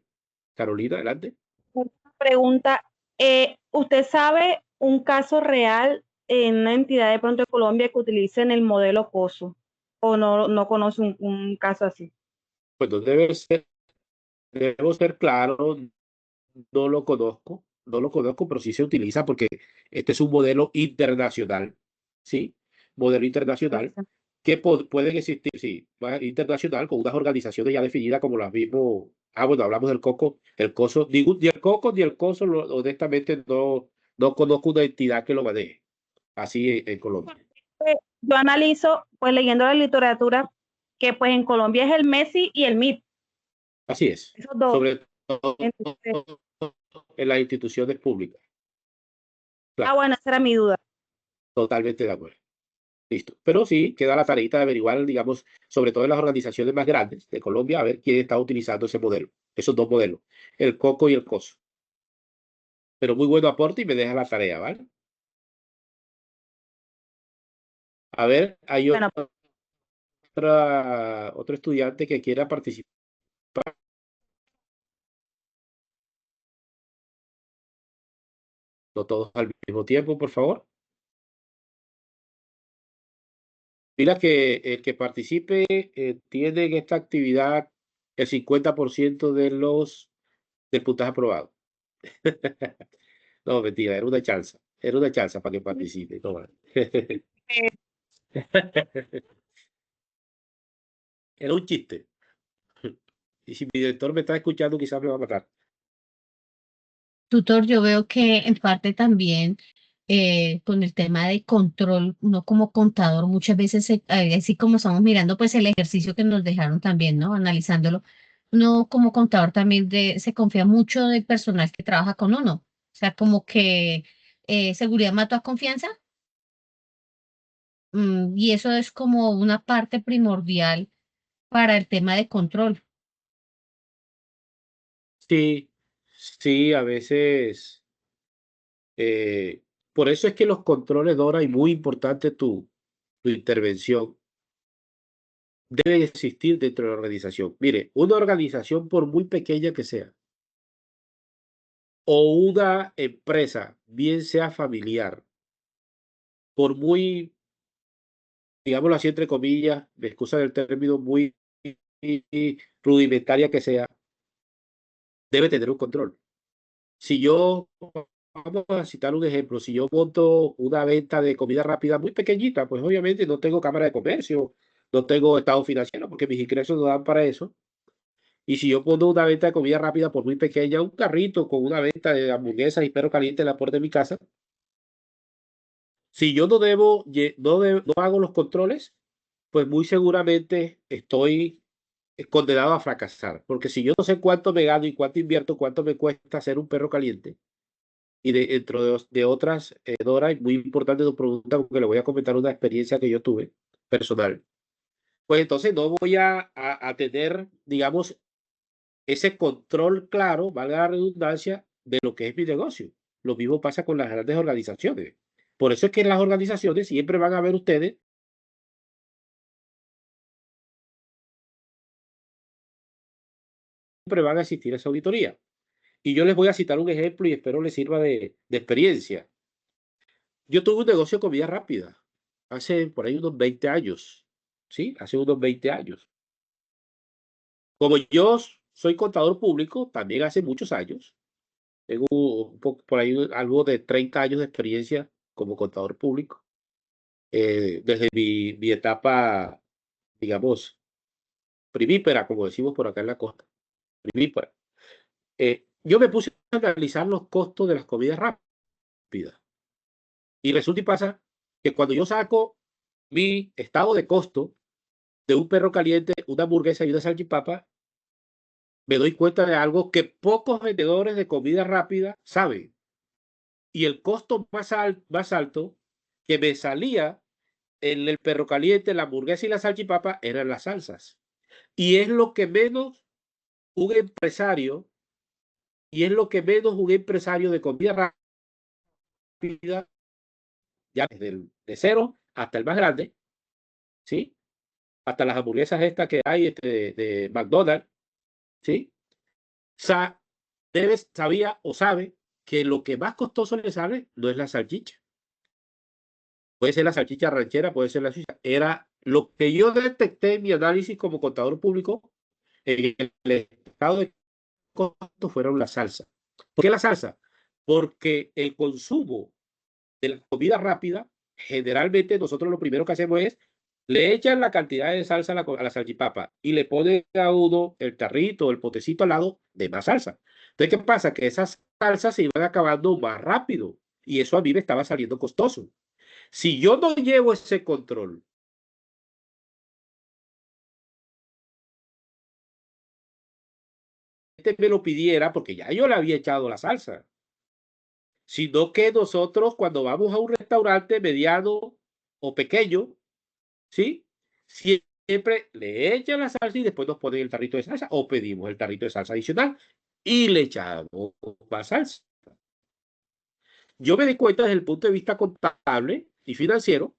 Speaker 1: Carolina, adelante.
Speaker 6: Pregunta, ¿usted sabe un caso real en una entidad de pronto de Colombia que utilicen el modelo COSO? ¿O no conoce un caso así?
Speaker 1: Pues no debo ser claro, no lo conozco, pero sí se utiliza porque este es un modelo internacional, ¿sí? Modelo internacional que pueden existir, sí, internacional, con unas organizaciones ya definidas como las mismas. Bueno, hablamos del COCO, el COSO, ni el COCO ni el COSO, honestamente no conozco una entidad que lo maneje así en Colombia.
Speaker 6: Yo analizo, pues leyendo la literatura, que pues en Colombia es el MESI y el MIT,
Speaker 1: Así es.
Speaker 6: esos dos.
Speaker 1: Sobre todo
Speaker 6: Entonces,
Speaker 1: en las instituciones públicas. Claro,
Speaker 6: bueno, esa era mi duda.
Speaker 1: totalmente de acuerdo. Listo. Pero sí, queda la tareita de averiguar, digamos, sobre todo en las organizaciones más grandes de Colombia, a ver quién está utilizando ese modelo, esos dos modelos, el COCO y el COSO. Pero muy buen aporte y me deja la tarea, ¿vale? A ver, hay
Speaker 6: Bueno,
Speaker 1: otro estudiante que quiera participar. No todos al mismo tiempo, por favor. Mira que el que participe tiene en esta actividad el 50% del puntaje aprobado. No, mentira, era una chanza. Era una chanza para que participe. No, vale. Era un chiste. Y si mi director me está escuchando, quizás me va a matar.
Speaker 7: Tutor, yo veo que en parte también con el tema de control, uno como contador muchas veces, así como estamos mirando pues el ejercicio que nos dejaron también, ¿no? Analizándolo, uno como contador también se confía mucho del personal que trabaja con uno. O sea, como que seguridad mató a confianza. Y eso es como una parte primordial para el tema de control.
Speaker 1: Sí, sí, a veces. Por eso es que los controles, Dora, y muy importante tu intervención, debe existir dentro de la organización. Mire, una organización, por muy pequeña que sea, o una empresa, bien sea familiar, por muy, digámoslo así, entre comillas, me excusa del término, muy rudimentaria que sea, debe tener un control. Si yo, vamos a citar un ejemplo, si yo monto una venta de comida rápida muy pequeñita, pues obviamente no tengo cámara de comercio, no tengo estado financiero, porque mis ingresos no dan para eso. Y si yo pongo una venta de comida rápida, por muy pequeña, un carrito con una venta de hamburguesas y perro caliente en la puerta de mi casa, si yo no hago los controles, pues muy seguramente estoy condenado a fracasar. Porque si yo no sé cuánto me gano y cuánto invierto, cuánto me cuesta hacer un perro caliente, y dentro de otras, Dora, y muy importante tu pregunta, porque le voy a comentar una experiencia que yo tuve personal. Pues entonces no voy a tener, digamos, ese control claro, valga la redundancia, de lo que es mi negocio. Lo mismo pasa con las grandes organizaciones. Por eso es que en las organizaciones siempre van a ver ustedes, siempre van a existir esa auditoría. Y yo les voy a citar un ejemplo y espero les sirva de experiencia. Yo tuve un negocio de comida rápida hace por ahí unos 20 años. ¿Sí? Hace unos 20 años. Como yo soy contador público, también hace muchos años, tengo por ahí algo de 30 años de experiencia como contador público, desde mi etapa, digamos, primípera, como decimos por acá en la costa, primípera. Yo me puse a analizar los costos de las comidas rápidas. Y resulta y pasa que cuando yo saco mi estado de costo de un perro caliente, una hamburguesa y una salchipapa, me doy cuenta de algo que pocos vendedores de comida rápida saben. Y el costo más alto que me salía en el perro caliente, la hamburguesa y la salchipapa eran las salsas. Y es lo que menos un empresario, y es lo que menos un empresario de comida rápida, ya desde de cero hasta el más grande, ¿sí? Hasta las hamburguesas estas que hay de McDonald's, ¿sí? Sabía o sabe que lo que más costoso le sale no es la salchicha. Puede ser la salchicha ranchera, puede ser la suiza. Era lo que yo detecté en mi análisis como contador público en el estado de costo fueron la salsa. ¿Por qué la salsa? Porque el consumo de la comida rápida, generalmente nosotros lo primero que hacemos es le echan la cantidad de salsa a la salchipapa y le ponen a uno el tarrito, el potecito al lado de más salsa. Entonces, ¿qué pasa? Que esas salsas se iban acabando más rápido y eso a mí me estaba saliendo costoso. Si yo no llevo ese control cliente me lo pidiera, porque ya yo le había echado la salsa, sino que nosotros cuando vamos a un restaurante mediano o pequeño, ¿sí? Siempre le echan la salsa y después nos ponen el tarrito de salsa o pedimos el tarrito de salsa adicional y le echamos más salsa. Yo me di cuenta desde el punto de vista contable y financiero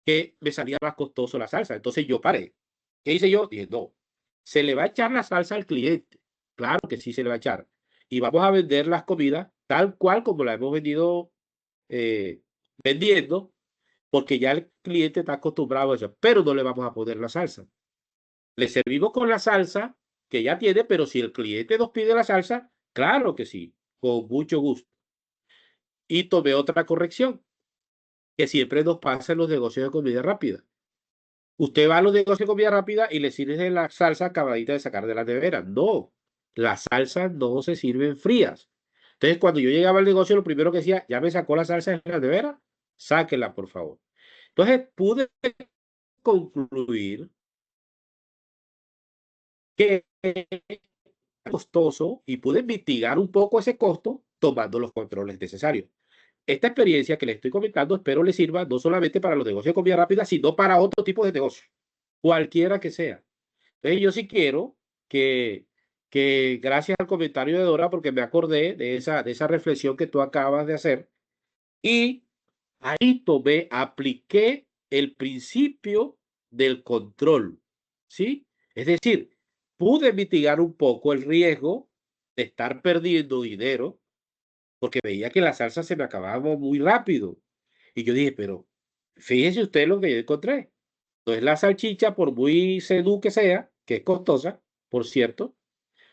Speaker 1: que me salía más costoso la salsa. Entonces yo paré. ¿Qué hice yo? Dije, no, se le va a echar la salsa al cliente. Claro que sí se le va a echar. Y vamos a vender las comidas tal cual como la hemos venido vendiendo, porque ya el cliente está acostumbrado a eso. Pero no le vamos a poner la salsa. Le servimos con la salsa que ya tiene, pero si el cliente nos pide la salsa, claro que sí, con mucho gusto. Y tomé otra corrección, que siempre nos pasa en los negocios de comida rápida. Usted va a los negocios de comida rápida y le sirve la salsa acabadita de sacar de la nevera. No, las salsas no se sirven frías. Entonces, cuando yo llegaba al negocio, lo primero que decía, ya me sacó la salsa de la nevera, sáquela, por favor. Entonces, pude concluir que es costoso y pude mitigar un poco ese costo tomando los controles necesarios. Esta experiencia que les estoy comentando, espero les sirva no solamente para los negocios de comida rápida, sino para otro tipo de negocio, cualquiera que sea. Entonces, yo sí quiero que gracias al comentario de Dora, porque me acordé de esa reflexión que tú acabas de hacer, y ahí apliqué el principio del control, ¿sí? Es decir, pude mitigar un poco el riesgo de estar perdiendo dinero porque veía que la salsa se me acababa muy rápido. Y yo dije, pero fíjese usted lo que yo encontré. No es la salchicha, por muy sedú que sea, que es costosa, por cierto.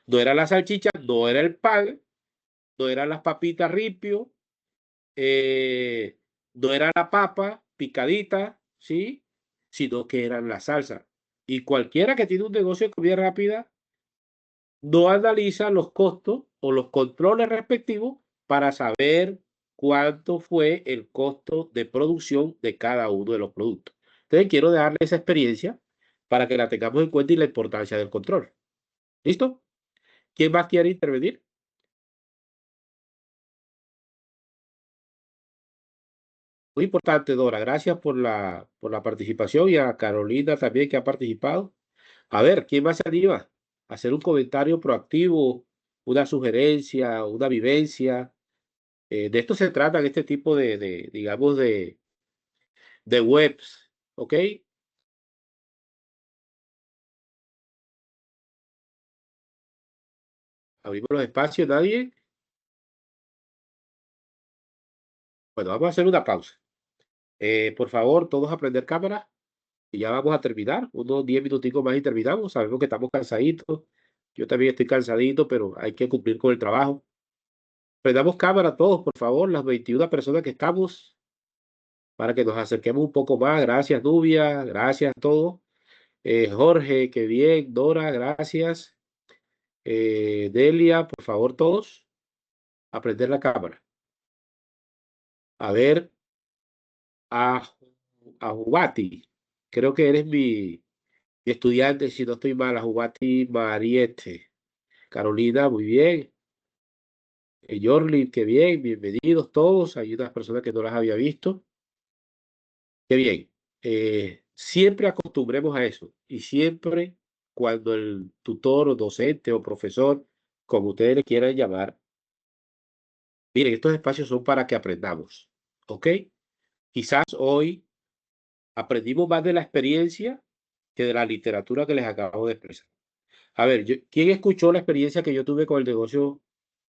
Speaker 1: No era la salchicha, no era el pan, no eran las papitas ripio, eh, no era la papa picadita, ¿sí? Sino que eran la salsa. Y cualquiera que tiene un negocio de comida rápida no analiza los costos o los controles respectivos para saber cuánto fue el costo de producción de cada uno de los productos. Entonces, quiero dejarle esa experiencia para que la tengamos en cuenta y la importancia del control. ¿Listo? ¿Quién más quiere intervenir? Muy importante, Dora. Gracias por la participación y a Carolina también que ha participado. A ver, ¿quién más se anima a hacer un comentario proactivo, una sugerencia, una vivencia? De esto se trata en este tipo digamos, de webs, ¿ok? Abrimos los espacios, ¿nadie? Bueno, vamos a hacer una pausa. Por favor, todos a prender cámara y ya vamos a terminar. Unos 10 minuticos más y terminamos. Sabemos que estamos cansaditos. Yo también estoy cansadito, pero hay que cumplir con el trabajo. Prendamos cámara todos, por favor, las 21 personas que estamos, para que nos acerquemos un poco más. Gracias, Nubia. Gracias a todos. Jorge, qué bien. Dora, gracias. Delia, por favor, todos, a prender la cámara. A ver, a, a Jubati. Creo que eres mi estudiante, si no estoy mal, a Jubati Mariette. Carolina, muy bien. Yorli, qué bien. Bienvenidos todos. Hay unas personas que no las había visto. Qué bien. Siempre acostumbremos a eso. Y siempre cuando el tutor o docente o profesor, como ustedes le quieran llamar, miren, estos espacios son para que aprendamos. ¿Ok? Quizás hoy aprendimos más de la experiencia que de la literatura que les acabo de expresar. A ver, ¿quién escuchó la experiencia que yo tuve con el negocio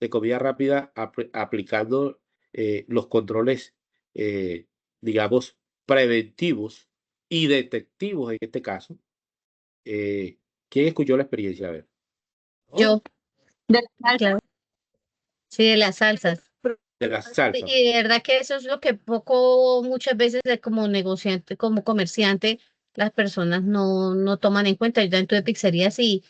Speaker 1: de comida rápida aplicando los controles, digamos, preventivos y detectivos en este caso? ¿Quién escuchó la experiencia? A ver.
Speaker 7: Yo,
Speaker 5: De la
Speaker 7: claro. Sí, de las salsas.
Speaker 1: De las salsas.
Speaker 7: Y de verdad que eso es lo que poco, muchas veces como negociante, como comerciante, las personas no toman en cuenta. Yo también tuve pizzerías y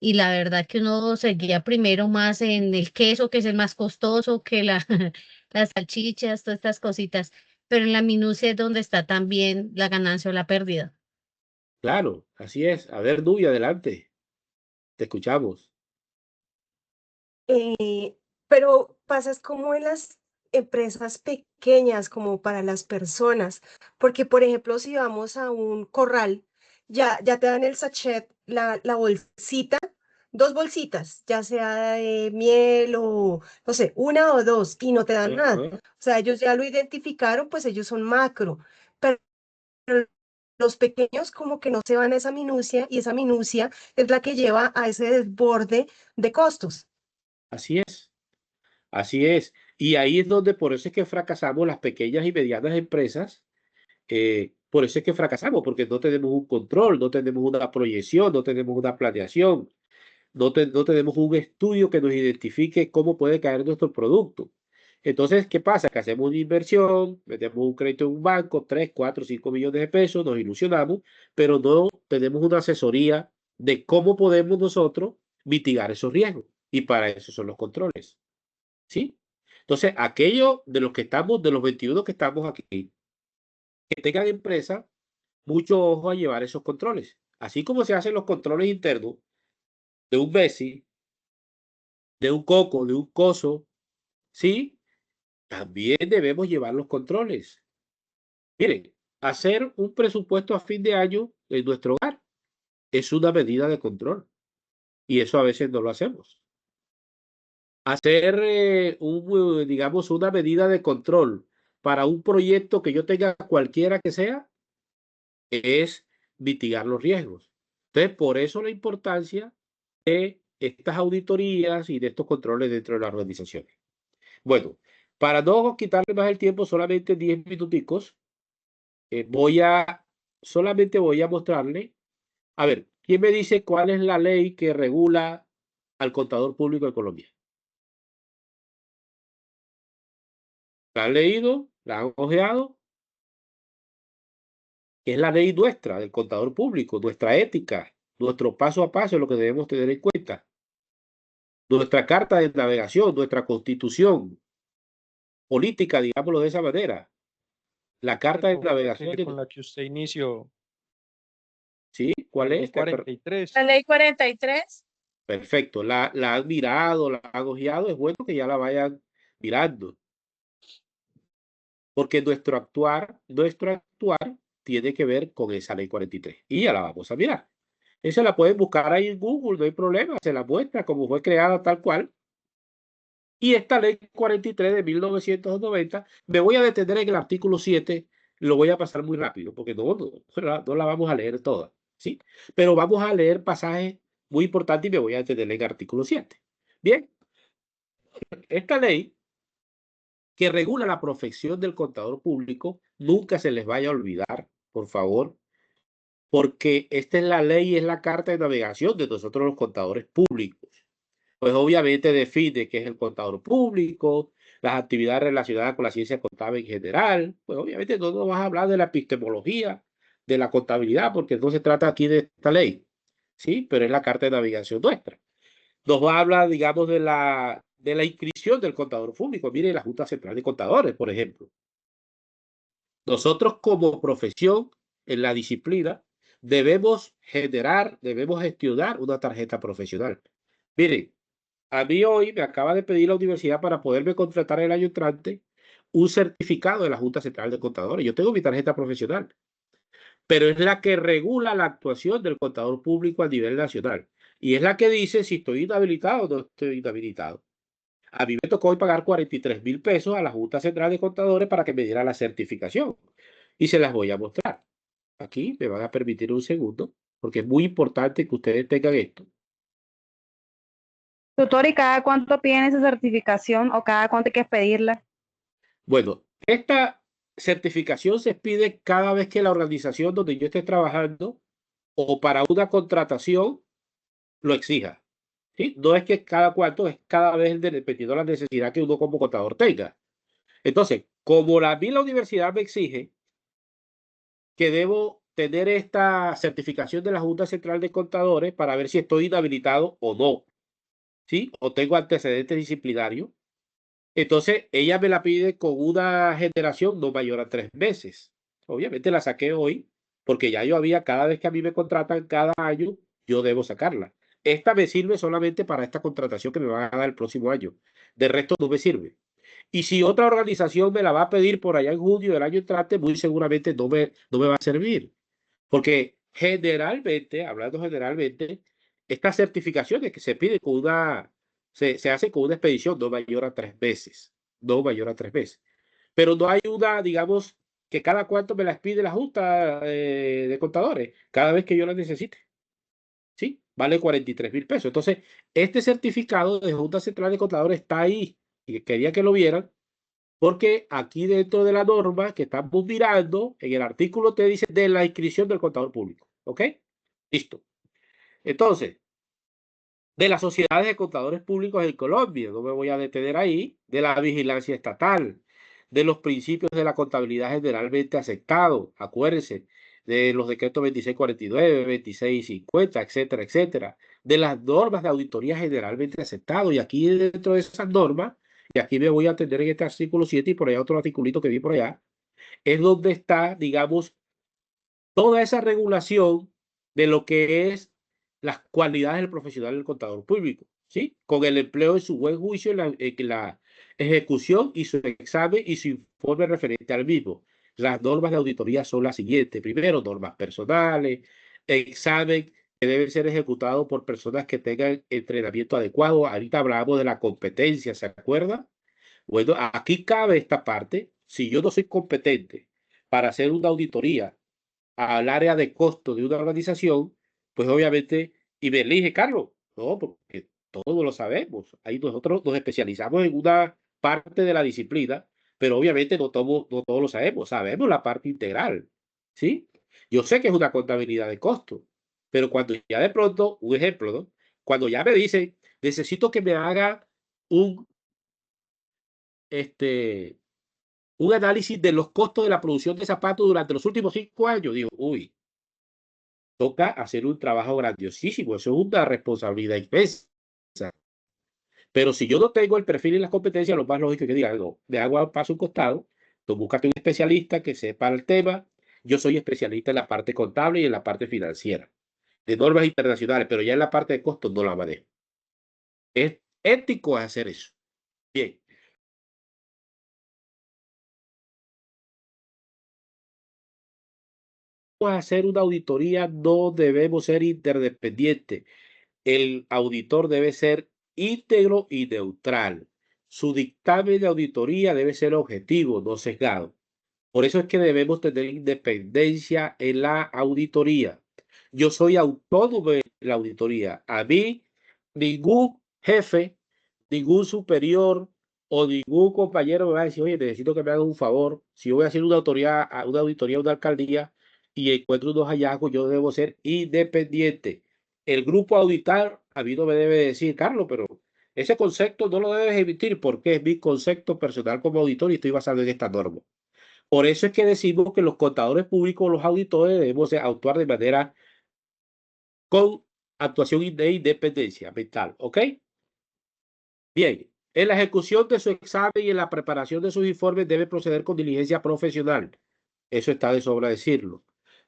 Speaker 7: la verdad que uno se guía primero más en el queso, que es el más costoso, que las salchichas, todas estas cositas. Pero en la minucia es donde está también la ganancia o la pérdida.
Speaker 1: Claro, así es. A ver, Nubia, adelante. Te escuchamos.
Speaker 3: Pero pasa es como en las empresas pequeñas, como para las personas, porque por ejemplo, si vamos a un corral, ya te dan el sachet, la bolsita, dos bolsitas, ya sea de miel o, no sé, una o dos, y no te dan nada.
Speaker 1: Ajá.
Speaker 3: O sea, ellos ya lo identificaron, pues ellos son macro, pero los pequeños como que no se van a esa minucia, y esa minucia es la que lleva a ese desborde de costos.
Speaker 1: Así es, así es. Y ahí es donde por eso es que fracasamos las pequeñas y medianas empresas. Por eso es que fracasamos, porque no tenemos un control, no tenemos una proyección, no tenemos una planeación, no tenemos un estudio que nos identifique cómo puede caer nuestro producto. Entonces, ¿qué pasa? Que hacemos una inversión, metemos un crédito en un banco, 3, 4, 5 millones de pesos, nos ilusionamos, pero no tenemos una asesoría de cómo podemos nosotros mitigar esos riesgos. Y para eso son los controles. ¿Sí? Entonces, aquellos de los que estamos, de los 21 que estamos aquí, que tengan empresa, mucho ojo a llevar esos controles. Así como se hacen los controles internos de un Messi, de un Coco, de un Coso, ¿sí? También debemos llevar los controles. Miren, hacer un presupuesto a fin de año en nuestro hogar es una medida de control y eso a veces no lo hacemos. Hacer, digamos, una medida de control para un proyecto que yo tenga cualquiera que sea es mitigar los riesgos. Entonces, por eso la importancia de estas auditorías y de estos controles dentro de las organizaciones. Bueno, para no quitarle más el tiempo, solamente 10 minuticos, solamente voy a mostrarle, a ver, ¿quién me dice cuál es la ley que regula al contador público de Colombia? ¿La han leído? ¿La han ojeado? Es la ley nuestra del contador público, nuestra ética, nuestro paso a paso es lo que debemos tener en cuenta. Nuestra carta de navegación, nuestra constitución política, digámoslo de esa manera. La carta de navegación.
Speaker 8: Con la que usted inició,
Speaker 1: ¿Sí? ¿Cuál
Speaker 8: la ley
Speaker 1: es?
Speaker 8: 43.
Speaker 2: La ley 43.
Speaker 1: Perfecto. La han mirado, la han ojeado. Es bueno que ya la vayan mirando. Porque nuestro actuar tiene que ver con esa ley 43. Y ya la vamos a mirar. Esa la pueden buscar ahí en Google, no hay problema. Se la muestra como fue creada tal cual. Y esta ley 43 de 1990, me voy a detener en el artículo 7, lo voy a pasar muy rápido, porque no la vamos a leer toda, ¿sí? Pero vamos a leer pasajes muy importantes y me voy a detener en el artículo 7. Bien, esta ley que regula la profesión del contador público, nunca se les vaya a olvidar, por favor, porque esta es la ley, es la carta de navegación de nosotros los contadores públicos. Pues obviamente define qué es el contador público, las actividades relacionadas con la ciencia contable en general. Pues obviamente no nos vas a hablar de la epistemología, de la contabilidad, porque no se trata aquí de esta ley, ¿sí? Pero es la carta de navegación nuestra. Nos va a hablar, digamos, de la inscripción del contador público. Mire, la Junta Central de Contadores, por ejemplo. Nosotros como profesión en la disciplina debemos gestionar una tarjeta profesional. Miren, a mí hoy me acaba de pedir la universidad para poderme contratar el año entrante un certificado de la Junta Central de Contadores. Yo tengo mi tarjeta profesional, pero es la que regula la actuación del contador público a nivel nacional. Y es la que dice si estoy inhabilitado o no estoy inhabilitado. A mí me tocó hoy pagar 43.000 pesos a la Junta Central de Contadores para que me diera la certificación. Y se las voy a mostrar. Aquí me van a permitir un segundo, porque es muy importante que ustedes tengan esto.
Speaker 6: Tutor, ¿y cada cuánto piden esa certificación o cada cuánto hay que pedirla?
Speaker 1: Bueno, esta certificación se pide cada vez que la organización donde yo esté trabajando o para una contratación lo exija. ¿Sí? No es que cada cuánto, es cada vez dependiendo de la necesidad que uno como contador tenga. Entonces, como a mí la universidad me exige que debo tener esta certificación de la Junta Central de Contadores para ver si estoy inhabilitado o no, ¿sí? O tengo antecedentes disciplinarios. Entonces, ella me la pide con una generación no mayor a 3 meses. Obviamente la saqué hoy porque ya yo había, cada vez que a mí me contratan cada año, yo debo sacarla. esta me sirve solamente para esta contratación que me van a dar el próximo año. De resto no me sirve. Y si otra organización me la va a pedir por allá en junio del año entrante, muy seguramente no me va a servir. Porque generalmente, hablando generalmente, estas certificaciones que se piden con se hacen con una expedición no mayor a 3 meses. No mayor a 3 meses. Pero no hay una, digamos, que cada cuánto me las pide la Junta de Contadores, cada vez que yo las necesite. ¿Sí? Vale 43.000 pesos. Entonces, este certificado de Junta Central de Contadores está ahí. Y quería que lo vieran, porque aquí dentro de la norma que estamos mirando, en el artículo te dice de la inscripción del contador público. ¿Ok? Listo. Entonces, de las sociedades de contadores públicos en Colombia, no me voy a detener ahí, de la vigilancia estatal, de los principios de la contabilidad generalmente aceptados, acuérdense, de los decretos 2649, 2650, etcétera, etcétera, de las normas de auditoría generalmente aceptados, y aquí dentro de esas normas, y aquí me voy a atender en este artículo 7 y por allá otro articulito que vi por allá, es donde está, digamos, toda esa regulación de lo que es las cualidades del profesional del contador público, ¿sí? Con el empleo de su buen juicio en la ejecución y su examen y su informe referente al mismo. Las normas de auditoría son las siguientes. Primero, normas personales, examen que debe ser ejecutado por personas que tengan entrenamiento adecuado. Ahorita hablamos de la competencia, ¿se acuerda? Bueno, aquí cabe esta parte. Si yo no soy competente para hacer una auditoría al área de costo de una organización, pues obviamente, y me elige Carlos, no, porque todos lo sabemos. Ahí nosotros nos especializamos en una parte de la disciplina, pero obviamente no todos lo sabemos. Sabemos la parte integral, ¿sí? Yo sé que es una contabilidad de costo, pero cuando ya de pronto, un ejemplo, ¿no? Cuando ya me dicen, necesito que me haga un, un análisis de los costos de la producción de zapatos durante los últimos 5 años, digo, uy, toca hacer un trabajo grandiosísimo, eso es una responsabilidad inmensa. Pero si yo no tengo el perfil y las competencias, lo más lógico es que diga, no, me hago a paso un costado, tú búscate un especialista que sepa el tema. Yo soy especialista en la parte contable y en la parte financiera, de normas internacionales, pero ya en la parte de costos no la manejo. Es ético hacer eso. Bien. Vamos a hacer una auditoría, no debemos ser interdependientes. El auditor debe ser íntegro y neutral. Su dictamen de auditoría debe ser objetivo, no sesgado. Por eso es que debemos tener independencia en la auditoría. Yo soy autónomo en la auditoría. A mí, ningún jefe, ningún superior o ningún compañero me va a decir, oye, necesito que me hagan un favor. Si yo voy a hacer una auditoría a una alcaldía y encuentro unos hallazgos, yo debo ser independiente. El grupo auditar a mí no me debe decir, Carlos, pero ese concepto no lo debes emitir porque es mi concepto personal como auditor y estoy basado en esta norma. Por eso es que decimos que los contadores públicos, los auditores, debemos actuar de manera con actuación de independencia mental, ¿ok? Bien, en la ejecución de su examen y en la preparación de sus informes debe proceder con diligencia profesional. Eso está de sobra decirlo.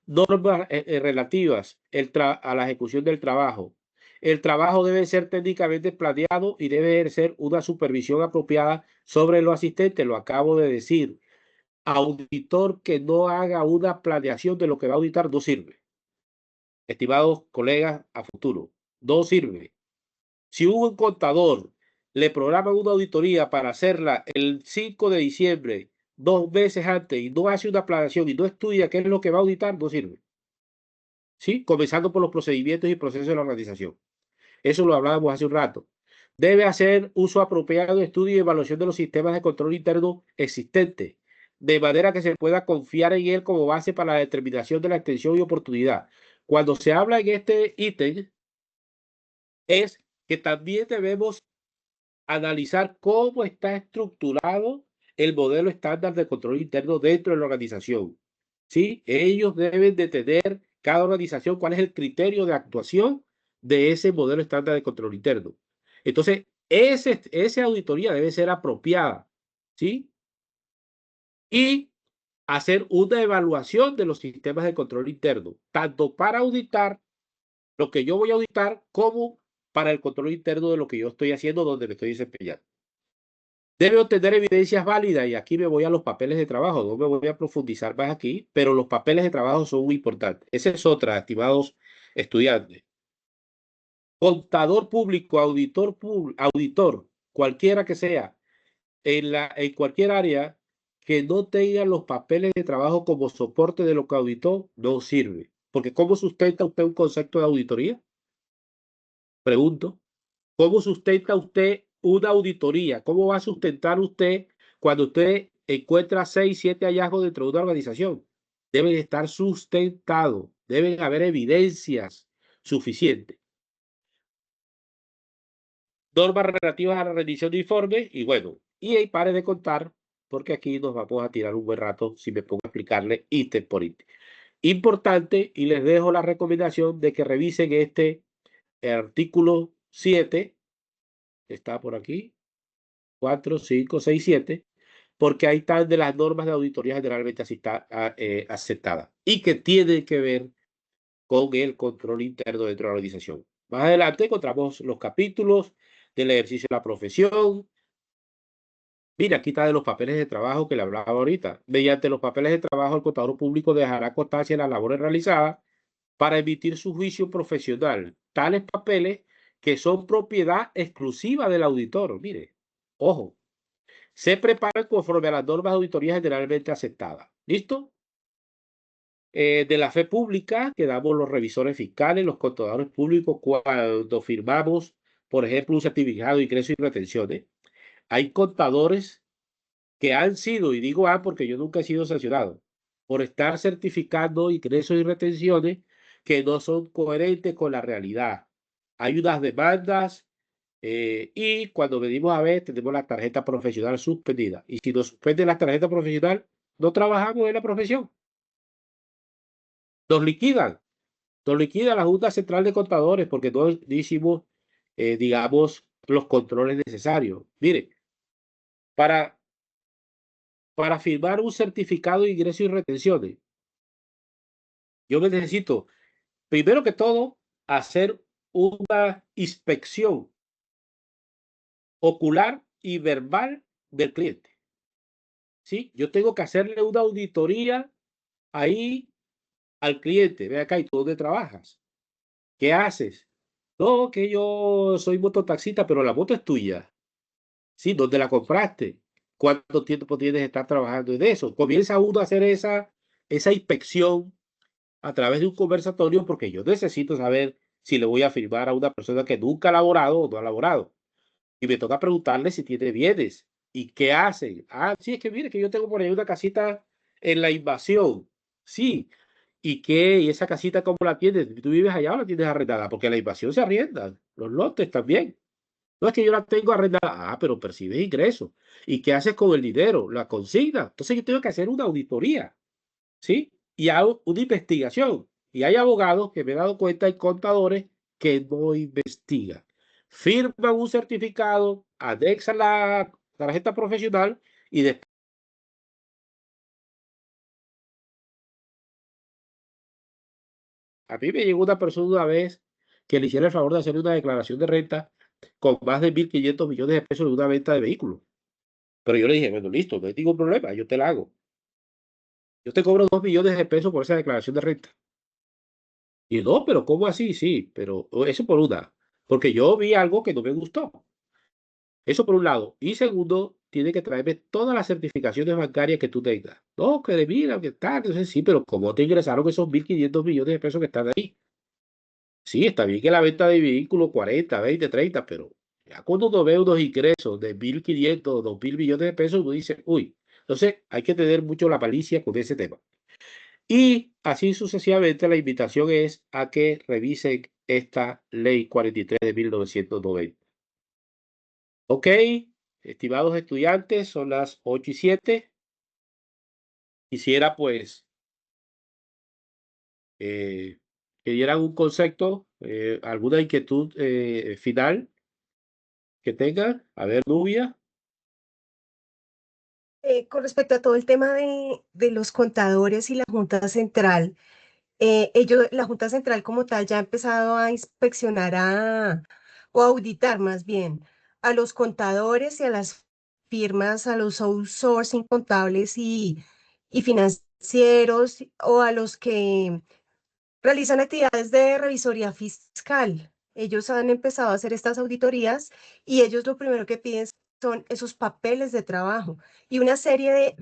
Speaker 1: Normas relativas a la ejecución del trabajo. El trabajo debe ser técnicamente planeado y debe ejercer una supervisión apropiada sobre los asistentes. Lo acabo de decir. Auditor que no haga una planeación de lo que va a auditar no sirve. Estimados colegas a futuro, no sirve. Si un contador le programa una auditoría para hacerla el 5 de diciembre, 2 meses antes, y no hace una planeación y no estudia qué es lo que va a auditar, no sirve. ¿Sí? Comenzando por los procedimientos y procesos de la organización. Eso lo hablábamos hace un rato. Debe hacer uso apropiado de estudio y evaluación de los sistemas de control interno existentes, de manera que se pueda confiar en él como base para la determinación de la extensión y oportunidad. Cuando se habla en este ítem, es que también debemos analizar cómo está estructurado el modelo estándar de control interno dentro de la organización. ¿Sí? Ellos deben de tener, cada organización, cuál es el criterio de actuación de ese modelo estándar de control interno. Entonces, esa auditoría debe ser apropiada, ¿sí? Y hacer una evaluación de los sistemas de control interno, tanto para auditar lo que yo voy a auditar como para el control interno de lo que yo estoy haciendo, donde me estoy desempeñando. Debe obtener evidencias válidas, y aquí me voy a los papeles de trabajo, no me voy a profundizar más aquí, pero los papeles de trabajo son muy importantes. Esa es otra, estimados estudiantes. Contador público, auditor, cualquiera que sea, en cualquier área que no tenga los papeles de trabajo como soporte de lo que auditó, no sirve. Porque ¿cómo sustenta usted un concepto de auditoría? Pregunto. ¿Cómo sustenta usted una auditoría? ¿Cómo va a sustentar usted cuando usted encuentra 6, 7 hallazgos dentro de una organización? Deben estar sustentados, deben haber evidencias suficientes. Normas relativas a la rendición de informes y bueno, y ahí pare de contar, porque aquí nos vamos a tirar un buen rato si me pongo a explicarle ítem por ítem. Importante, y les dejo la recomendación de que revisen este artículo 7, está por aquí, 4, 5, 6, 7, porque ahí están de las normas de auditoría generalmente aceptadas y que tienen que ver con el control interno dentro de la organización. Más adelante encontramos los capítulos del ejercicio de la profesión. Mira, aquí está de los papeles de trabajo que le hablaba ahorita. Mediante los papeles de trabajo, el contador público dejará constancia de las labores realizadas para emitir su juicio profesional. Tales papeles que son propiedad exclusiva del auditor. Mire, ojo, se preparan conforme a las normas de auditoría generalmente aceptadas. ¿Listo? De la fe pública, que damos los revisores fiscales, los contadores públicos, cuando firmamos, por ejemplo, un certificado de ingresos y retenciones. Hay contadores que han sido, y digo porque yo nunca he sido sancionado, por estar certificando ingresos y retenciones que no son coherentes con la realidad. Hay unas demandas y cuando venimos a ver, tenemos la tarjeta profesional suspendida. Y si nos suspende la tarjeta profesional, no trabajamos en la profesión. Nos liquidan. Nos liquida la Junta Central de Contadores porque no hicimos, digamos, los controles necesarios. Mire, para firmar un certificado de ingresos y retenciones, yo necesito, primero que todo, hacer una inspección ocular y verbal del cliente. ¿Sí? Yo tengo que hacerle una auditoría ahí al cliente. Ve acá, ¿y tú dónde trabajas? ¿Qué haces? No, que yo soy mototaxista, pero la moto es tuya. ¿Sí? ¿Dónde la compraste? ¿Cuánto tiempo tienes de estar trabajando en eso? Comienza uno a hacer esa inspección a través de un conversatorio porque yo necesito saber si le voy a firmar a una persona que nunca ha laborado o no ha laborado. Y me toca preguntarle si tiene bienes y qué hacen. Ah, sí, es que mire que yo tengo por ahí una casita en la Invasión. Sí. ¿Y qué? ¿Y esa casita cómo la tienes? ¿Tú vives allá o la tienes arrendada? Porque la Invasión se arrienda, los lotes también. No es que yo la tengo arrendada. Ah, pero percibes ingresos. ¿Y qué haces con el dinero? La consigna. Entonces yo tengo que hacer una auditoría, ¿sí? Y hago una investigación. Y hay abogados que me he dado cuenta, hay contadores que no investigan. Firman un certificado, anexan la tarjeta profesional y después. A mí me llegó una persona una vez que le hiciera el favor de hacer una declaración de renta con más de 1.500 millones de pesos de una venta de vehículos. Pero yo le dije, bueno, listo, no hay ningún problema, yo te la hago. Yo te cobro 2 millones de pesos por esa declaración de renta. Y no, pero ¿cómo así? Sí, pero eso por una. Porque yo vi algo que no me gustó. Eso por un lado. Y segundo, tiene que traerme todas las certificaciones bancarias que tú tengas. No, que de mira, que tal. Entonces sí, pero ¿cómo te ingresaron esos 1.500 millones de pesos que están ahí? Sí, está bien que la venta de vehículos 40, 20, 30, pero ya cuando uno ve unos ingresos de 1.500, 2.000 millones de pesos, uno dice, uy, entonces hay que tener mucho la palicia con ese tema. Y así sucesivamente, la invitación es a que revisen esta ley 43 de 1990. Ok, estimados estudiantes, son las 8:07. Quisiera pues que dieran un concepto, alguna inquietud final que tengan. A ver, Nubia.
Speaker 3: Con respecto a todo el tema de los contadores y la Junta Central, la Junta Central como tal ya ha empezado a inspeccionar o auditar más bien, a los contadores y a las firmas, a los outsourcing contables y financieros, o a los que realizan actividades de revisoría fiscal. Ellos han empezado a hacer estas auditorías y ellos lo primero que piden son esos papeles de trabajo y una serie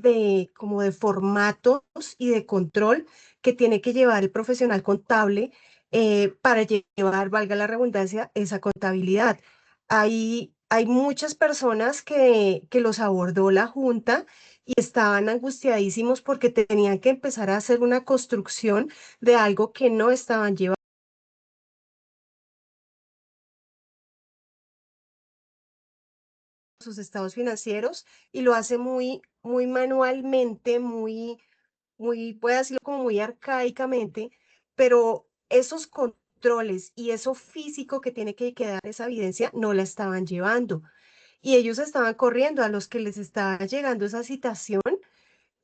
Speaker 3: como de formatos y de control que tiene que llevar el profesional contable para llevar, valga la redundancia, esa contabilidad. Hay muchas personas que los abordó la Junta y estaban angustiadísimos porque tenían que empezar a hacer una construcción de algo que no estaban llevando sus estados financieros y lo hace muy manualmente, puede decirlo como muy arcaicamente, pero esos controles y eso físico que tiene que quedar esa evidencia no la estaban llevando. Y ellos estaban corriendo a los que les estaba llegando esa citación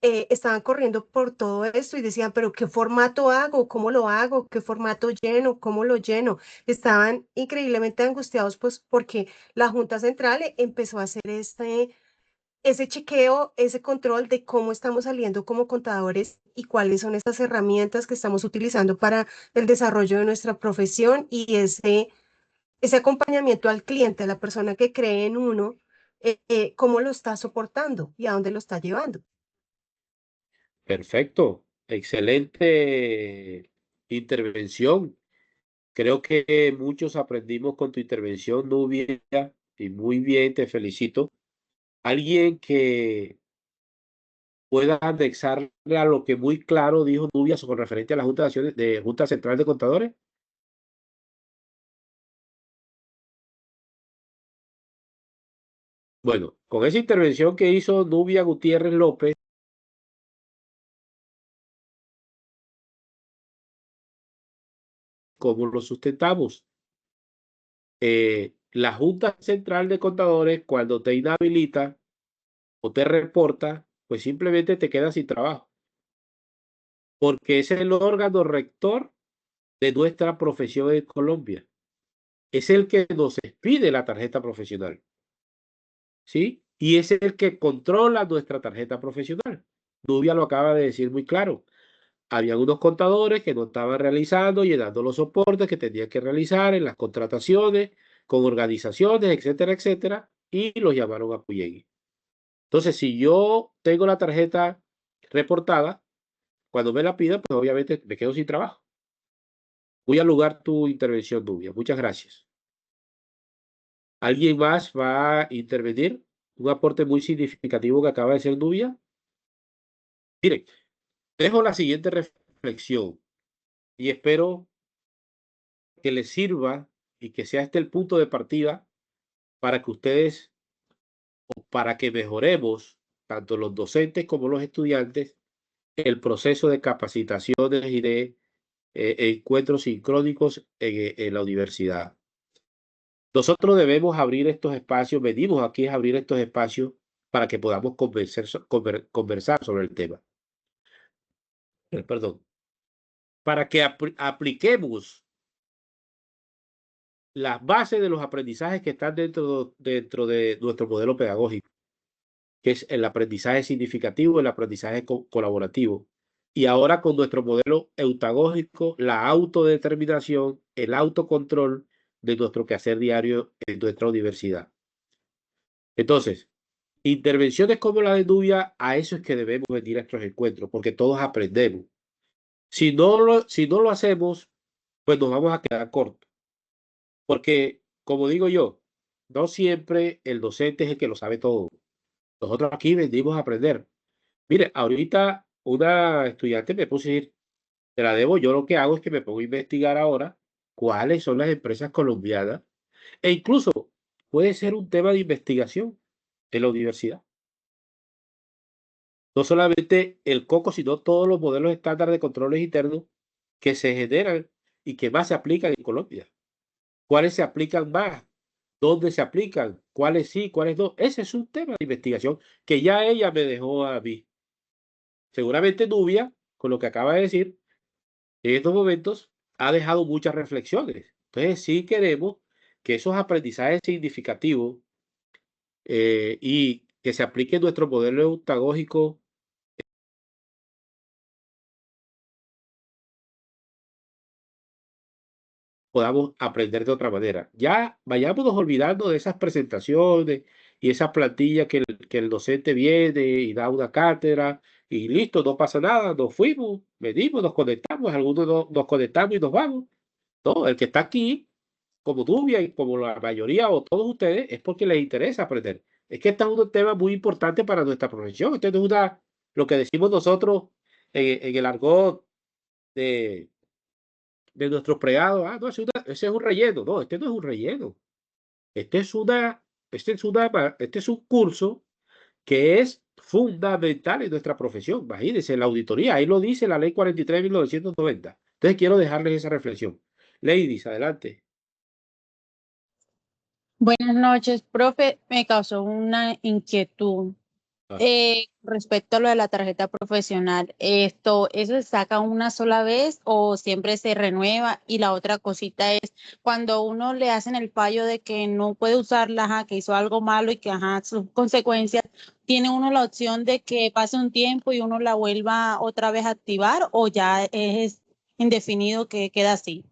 Speaker 3: estaban corriendo por todo esto y decían, pero ¿qué formato hago? ¿Cómo lo hago? ¿Qué formato lleno? ¿Cómo lo lleno? Estaban increíblemente angustiados pues porque la Junta Central empezó a hacer ese chequeo, ese control de cómo estamos saliendo como contadores y cuáles son estas herramientas que estamos utilizando para el desarrollo de nuestra profesión y ese acompañamiento al cliente, a la persona que cree en uno, cómo lo está soportando y a dónde lo está llevando.
Speaker 1: Perfecto, excelente intervención. Creo que muchos aprendimos con tu intervención, Nubia, y muy bien, te felicito. Alguien que pueda anexarle a lo que muy claro dijo Nubia con referente a la Junta de Acciones de Junta Central de Contadores. Bueno, con esa intervención que hizo Nubia Gutiérrez López, ¿cómo lo sustentamos? La Junta Central de Contadores, cuando te inhabilita o te reporta, pues simplemente te quedas sin trabajo, porque es el órgano rector de nuestra profesión en Colombia. Es el que nos expide la tarjeta profesional, ¿sí? Y es el que controla nuestra tarjeta profesional. Nubia lo acaba de decir muy claro. Había unos contadores que no estaban realizando, llenando los soportes que tenían que realizar en las contrataciones, con organizaciones, etcétera, etcétera, y los llamaron a Puyegui. Entonces, si yo tengo la tarjeta reportada, cuando me la pidan, pues obviamente me quedo sin trabajo. Voy a lugar tu intervención, Nubia. Muchas gracias. ¿Alguien más va a intervenir? Un aporte muy significativo que acaba de hacer Nubia. Miren, dejo la siguiente reflexión y espero que les sirva y que sea este el punto de partida para que ustedes o para que mejoremos, tanto los docentes como los estudiantes, el proceso de capacitaciones y de encuentros sincrónicos en la universidad. Nosotros debemos abrir estos espacios, venimos aquí a abrir estos espacios para que podamos conversar sobre el tema. Perdón. Para que apliquemos las bases de los aprendizajes que están dentro de nuestro modelo pedagógico, que es el aprendizaje significativo, el aprendizaje colaborativo. Y ahora con nuestro modelo eutagógico, la autodeterminación, el autocontrol de nuestro quehacer diario en nuestra universidad. Entonces, intervenciones como la de Nubia, a eso es que debemos venir a estos encuentros, porque todos aprendemos. Si no lo hacemos, pues nos vamos a quedar cortos. Porque, como digo yo, no siempre el docente es el que lo sabe todo. Nosotros aquí venimos a aprender. Mire, ahorita una estudiante me puso a decir, te la debo, yo lo que hago es que me pongo a investigar ahora cuáles son las empresas colombianas e incluso puede ser un tema de investigación en la universidad. No solamente el COCO, sino todos los modelos estándar de controles internos que se generan y que más se aplican en Colombia. ¿Cuáles se aplican más? ¿Dónde se aplican? ¿Cuáles sí, cuáles no? Ese es un tema de investigación que ya ella me dejó a mí. Seguramente Nubia, con lo que acaba de decir, en estos momentos ha dejado muchas reflexiones. Entonces, sí queremos que esos aprendizajes significativos y que se aplique en nuestro modelo pedagógico podamos aprender de otra manera. Ya vayámonos olvidando de esas presentaciones y esa plantilla que el docente viene y da una cátedra y listo, no pasa nada, nos fuimos, venimos, nos conectamos, algunos nos conectamos y nos vamos. No, el que está aquí, como tú y como la mayoría o todos ustedes, es porque les interesa aprender. Es que este es un tema muy importante para nuestra profesión. Esto no es una, lo que decimos nosotros en el argot de nuestros pregados, no, ese es un relleno. No, este no es un relleno. Este es este es un curso que es fundamental en nuestra profesión. Imagínense, la auditoría, ahí lo dice la ley 43 de 1990. Entonces quiero dejarles esa reflexión. Ladies, adelante.
Speaker 8: Buenas noches, profe. Me causó una inquietud respecto a lo de la tarjeta profesional. ¿Eso se saca una sola vez o siempre se renueva? Y la otra cosita es, cuando uno le hacen el fallo de que no puede usarla, ajá, que hizo algo malo y que ajá, sus consecuencias, ¿tiene uno la opción de que pase un tiempo y uno la vuelva otra vez a activar o ya es indefinido que queda así?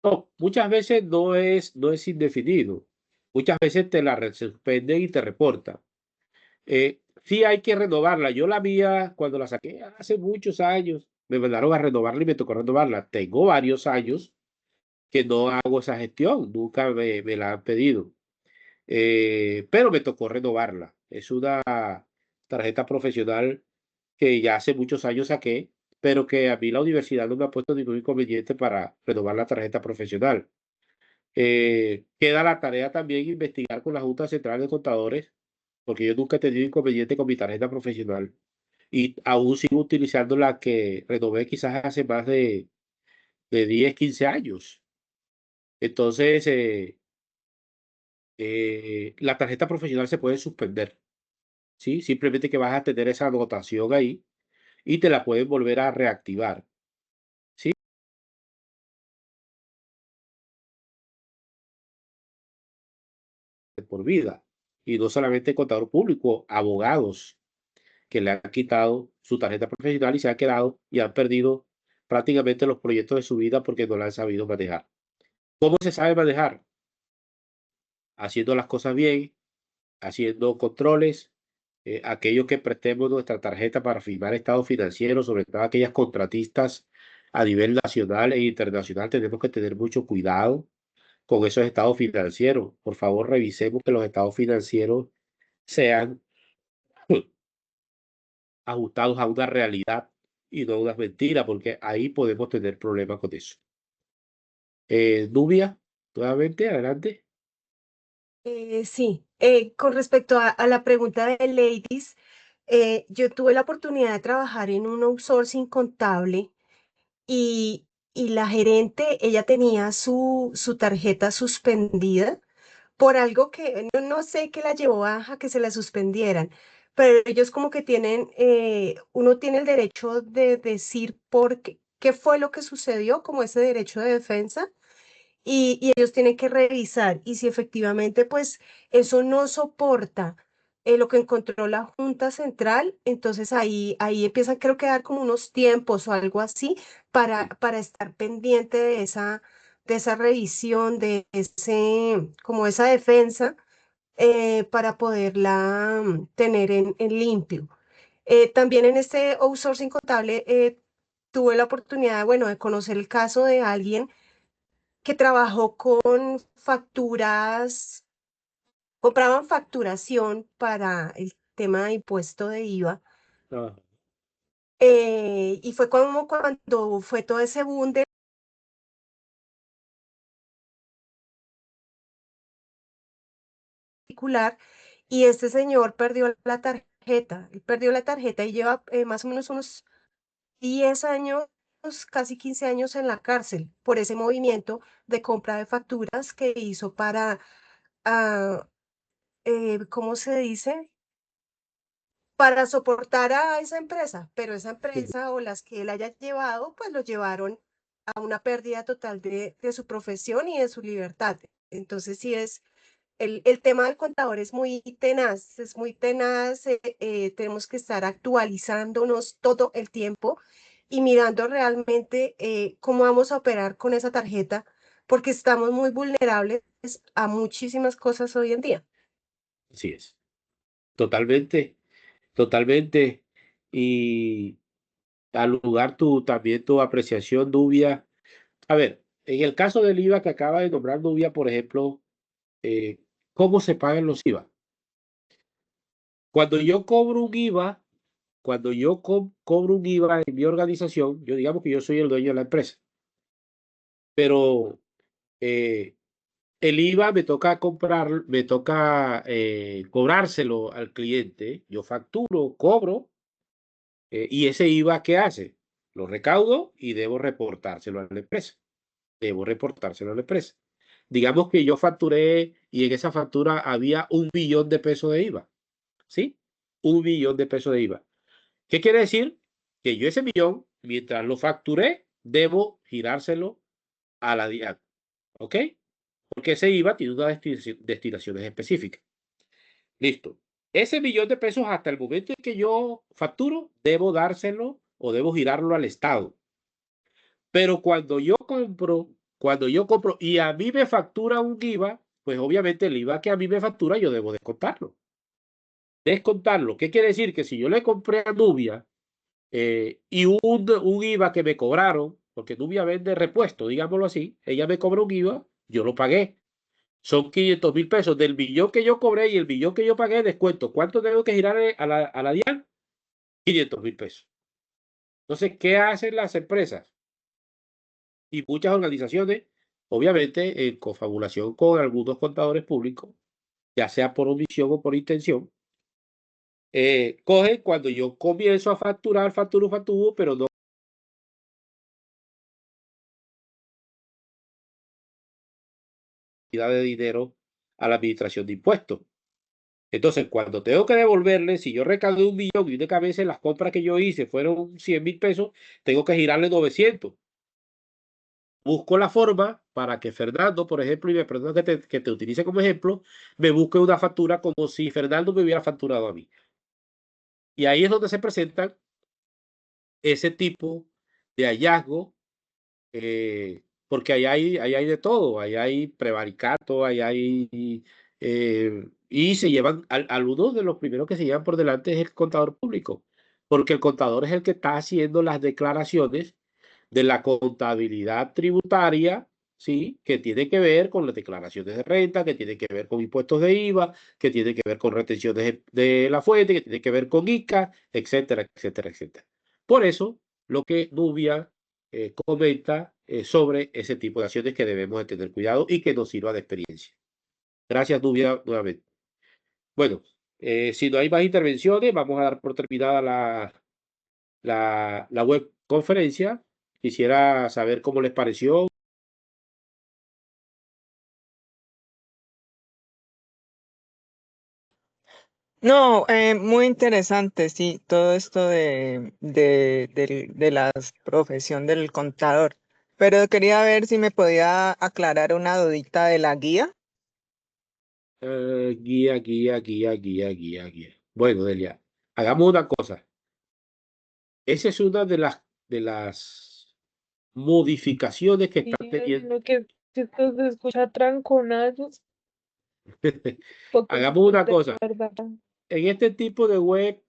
Speaker 1: No, muchas veces no es indefinido. Muchas veces te la suspenden y te reportan. Sí hay que renovarla. Yo la mía, cuando la saqué hace muchos años, me mandaron a renovarla y me tocó renovarla. Tengo varios años que no hago esa gestión, nunca me la han pedido. Pero me tocó renovarla. Es una tarjeta profesional que ya hace muchos años saqué, pero que a mí la universidad no me ha puesto ningún inconveniente para renovar la tarjeta profesional. Queda la tarea también investigar con la Junta Central de Contadores, porque yo nunca he tenido inconveniente con mi tarjeta profesional y aún sigo utilizando la que renové quizás hace más de 10, 15 años. Entonces, la tarjeta profesional se puede suspender, ¿sí? Simplemente que vas a tener esa anotación ahí y te la pueden volver a reactivar, ¿sí? Por vida. Y no solamente contador público, abogados que le han quitado su tarjeta profesional y se han quedado y han perdido prácticamente los proyectos de su vida porque no la han sabido manejar. ¿Cómo se sabe manejar? Haciendo las cosas bien, haciendo controles, aquellos que prestemos nuestra tarjeta para firmar estados financieros, sobre todo aquellas contratistas a nivel nacional e internacional, tenemos que tener mucho cuidado con esos estados financieros. Por favor, revisemos que los estados financieros sean ajustados a una realidad y no a una mentira, porque ahí podemos tener problemas con eso. Nubia, nuevamente, adelante.
Speaker 3: Sí, con respecto a la pregunta de Ladies, yo tuve la oportunidad de trabajar en un outsourcing contable y la gerente, ella tenía su tarjeta suspendida por algo que no sé qué la llevó a que se la suspendieran, pero ellos como que tienen, uno tiene el derecho de decir qué fue lo que sucedió, como ese derecho de defensa y ellos tienen que revisar y si efectivamente pues eso no soporta lo que encontró la Junta Central, entonces ahí empiezan creo que a dar como unos tiempos o algo así para estar pendiente de esa revisión, de ese, como esa defensa para poderla tener en limpio. También en este outsourcing contable tuve la oportunidad, bueno, de conocer el caso de alguien que trabajó con facturas, compraban facturación para el tema de impuesto de IVA.
Speaker 1: Ah,
Speaker 3: Y fue como cuando fue todo ese boom de particular y este señor perdió la tarjeta. Él perdió la tarjeta y lleva más o menos unos 10 años, casi 15 años en la cárcel por ese movimiento de compra de facturas que hizo para, ah, ¿cómo se dice? Para soportar a esa empresa, pero esa
Speaker 1: sí.
Speaker 3: empresa o las que él haya llevado, pues lo llevaron a una pérdida total de su profesión y de su libertad. Entonces sí el tema del contador es muy tenaz, tenemos que estar actualizándonos todo el tiempo y mirando realmente cómo vamos a operar con esa tarjeta, porque estamos muy vulnerables a muchísimas cosas hoy en día.
Speaker 1: Así es. Totalmente, totalmente. Y al lugar también tu apreciación, Nubia. A ver, en el caso del IVA que acaba de nombrar Nubia, por ejemplo, ¿cómo se pagan los IVA? Cuando yo cobro un IVA, cuando yo cobro un IVA en mi organización, yo digamos que yo soy el dueño de la empresa, pero eh, el IVA me toca cobrárselo al cliente, yo facturo, cobro, y ese IVA, ¿qué hace? Lo recaudo y debo reportárselo a la empresa. Debo reportárselo a la empresa. Digamos que yo facturé y en esa factura había 1 billón de pesos de IVA, ¿sí? 1 billón de pesos de IVA. ¿Qué quiere decir? Que yo ese millón, mientras lo facturé, debo girárselo a la DIAN, ¿ok? Porque ese IVA tiene unas destinaciones específicas. Listo. Ese millón de pesos hasta el momento en que yo facturo, debo dárselo o debo girarlo al Estado. Pero cuando yo compro y a mí me factura un IVA, pues obviamente el IVA que a mí me factura yo debo descontarlo. Descontarlo. ¿Qué quiere decir? Que si yo le compré a Nubia y un IVA que me cobraron, porque Nubia vende repuesto, digámoslo así, ella me cobró un IVA, yo lo pagué. Son 500.000 pesos del billón que yo cobré y el billón que yo pagué, descuento. ¿Cuánto tengo que girar a la DIAN? 500.000 pesos. Entonces, ¿qué hacen las empresas? Y muchas organizaciones, obviamente, en confabulación con algunos contadores públicos, ya sea por omisión o por intención, cogen cuando yo comienzo a facturar, facturo, pero no cantidad de dinero a la administración de impuestos. Entonces, cuando tengo que devolverle, si yo recaudé 1 millón y una vez las compras que yo hice fueron 100.000 pesos, tengo que girarle 900. Busco la forma para que Fernando, por ejemplo, y me perdono que te utilice como ejemplo, me busque una factura como si Fernando me hubiera facturado a mí. Y ahí es donde se presentan ese tipo de hallazgo, porque ahí hay de todo, ahí hay prevaricato, ahí hay, y se llevan, uno de los primeros que se llevan por delante es el contador público, porque el contador es el que está haciendo las declaraciones de la contabilidad tributaria, ¿sí? Que tiene que ver con las declaraciones de renta, que tiene que ver con impuestos de IVA, que tiene que ver con retenciones de la fuente, que tiene que ver con ICA, etcétera, etcétera, etcétera. Por eso, lo que Nubia comenta sobre ese tipo de acciones que debemos de tener cuidado y que nos sirva de experiencia. Gracias, Nubia, nuevamente. Bueno, si no hay más intervenciones, vamos a dar por terminada la web conferencia. Quisiera saber cómo les pareció.
Speaker 9: No, muy interesante, sí, todo esto de la profesión del contador. Pero quería ver si me podía aclarar una dudita de la guía.
Speaker 1: Guía. Bueno, Delia, hagamos una cosa. Esa es una de las modificaciones que están teniendo.
Speaker 2: Lo que se escucha tranconazos, poco
Speaker 1: Hagamos una
Speaker 2: de
Speaker 1: cosa.
Speaker 2: verdad.
Speaker 1: En este tipo de web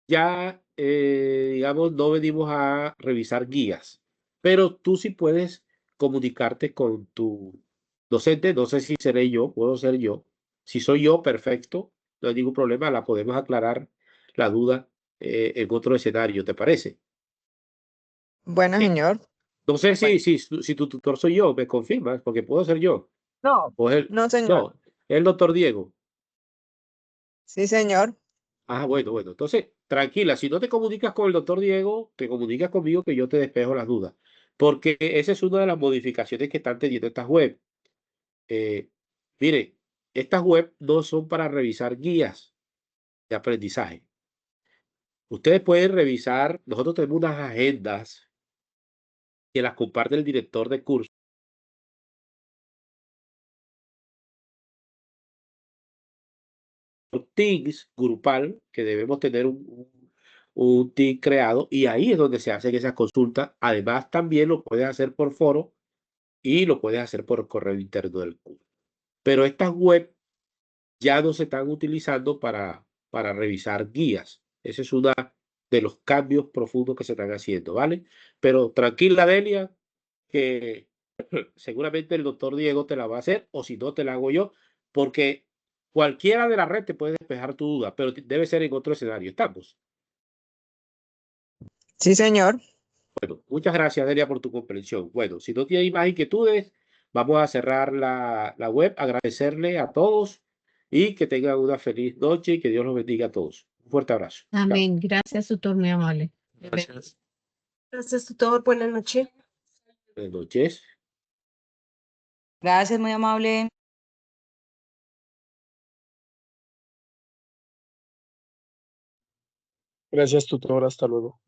Speaker 1: ya, digamos, no venimos a revisar guías, pero tú sí puedes comunicarte con tu docente. No sé si seré yo, puedo ser yo. Si soy yo, perfecto, no hay ningún problema, la podemos aclarar la duda en otro escenario, ¿te parece?
Speaker 9: Bueno, señor.
Speaker 1: No sé
Speaker 9: Bueno,
Speaker 1: si tu tutor soy yo, me confirmas, porque puedo ser yo.
Speaker 9: no,
Speaker 1: O
Speaker 9: no, señor.
Speaker 1: no, el doctor Diego.
Speaker 9: Sí, señor.
Speaker 1: Ah, bueno. Entonces, tranquila, si no te comunicas con el doctor Diego, te comunicas conmigo que yo te despejo las dudas. Porque esa es una de las modificaciones que están teniendo estas web. Eh, mire, estas web no son para revisar guías de aprendizaje. Ustedes pueden revisar, nosotros tenemos unas agendas que las comparte el director de curso. Teams grupal, que debemos tener un team creado, y ahí es donde se hacen esas consultas. Además, también lo puedes hacer por foro y lo puedes hacer por correo interno del curso. Pero estas web ya no se están utilizando para revisar guías. Ese es uno de los cambios profundos que se están haciendo, ¿vale? Pero tranquila, Delia, que seguramente el doctor Diego te la va a hacer, o si no, te la hago yo, porque cualquiera de la red te puede despejar tu duda, pero debe ser en otro escenario. ¿Estamos?
Speaker 9: Sí, señor.
Speaker 1: Bueno, muchas gracias, Delia, por tu comprensión. Bueno, si no tienes más inquietudes, vamos a cerrar la web, agradecerle a todos y que tengan una feliz noche y que Dios los bendiga a todos. Un fuerte abrazo. Chao.
Speaker 7: Amén. Gracias, tutor, muy amable.
Speaker 1: Gracias.
Speaker 3: Gracias, tutor. Buenas noches.
Speaker 1: Buenas noches.
Speaker 10: Gracias, muy amable.
Speaker 11: Gracias, tutor. Hasta luego.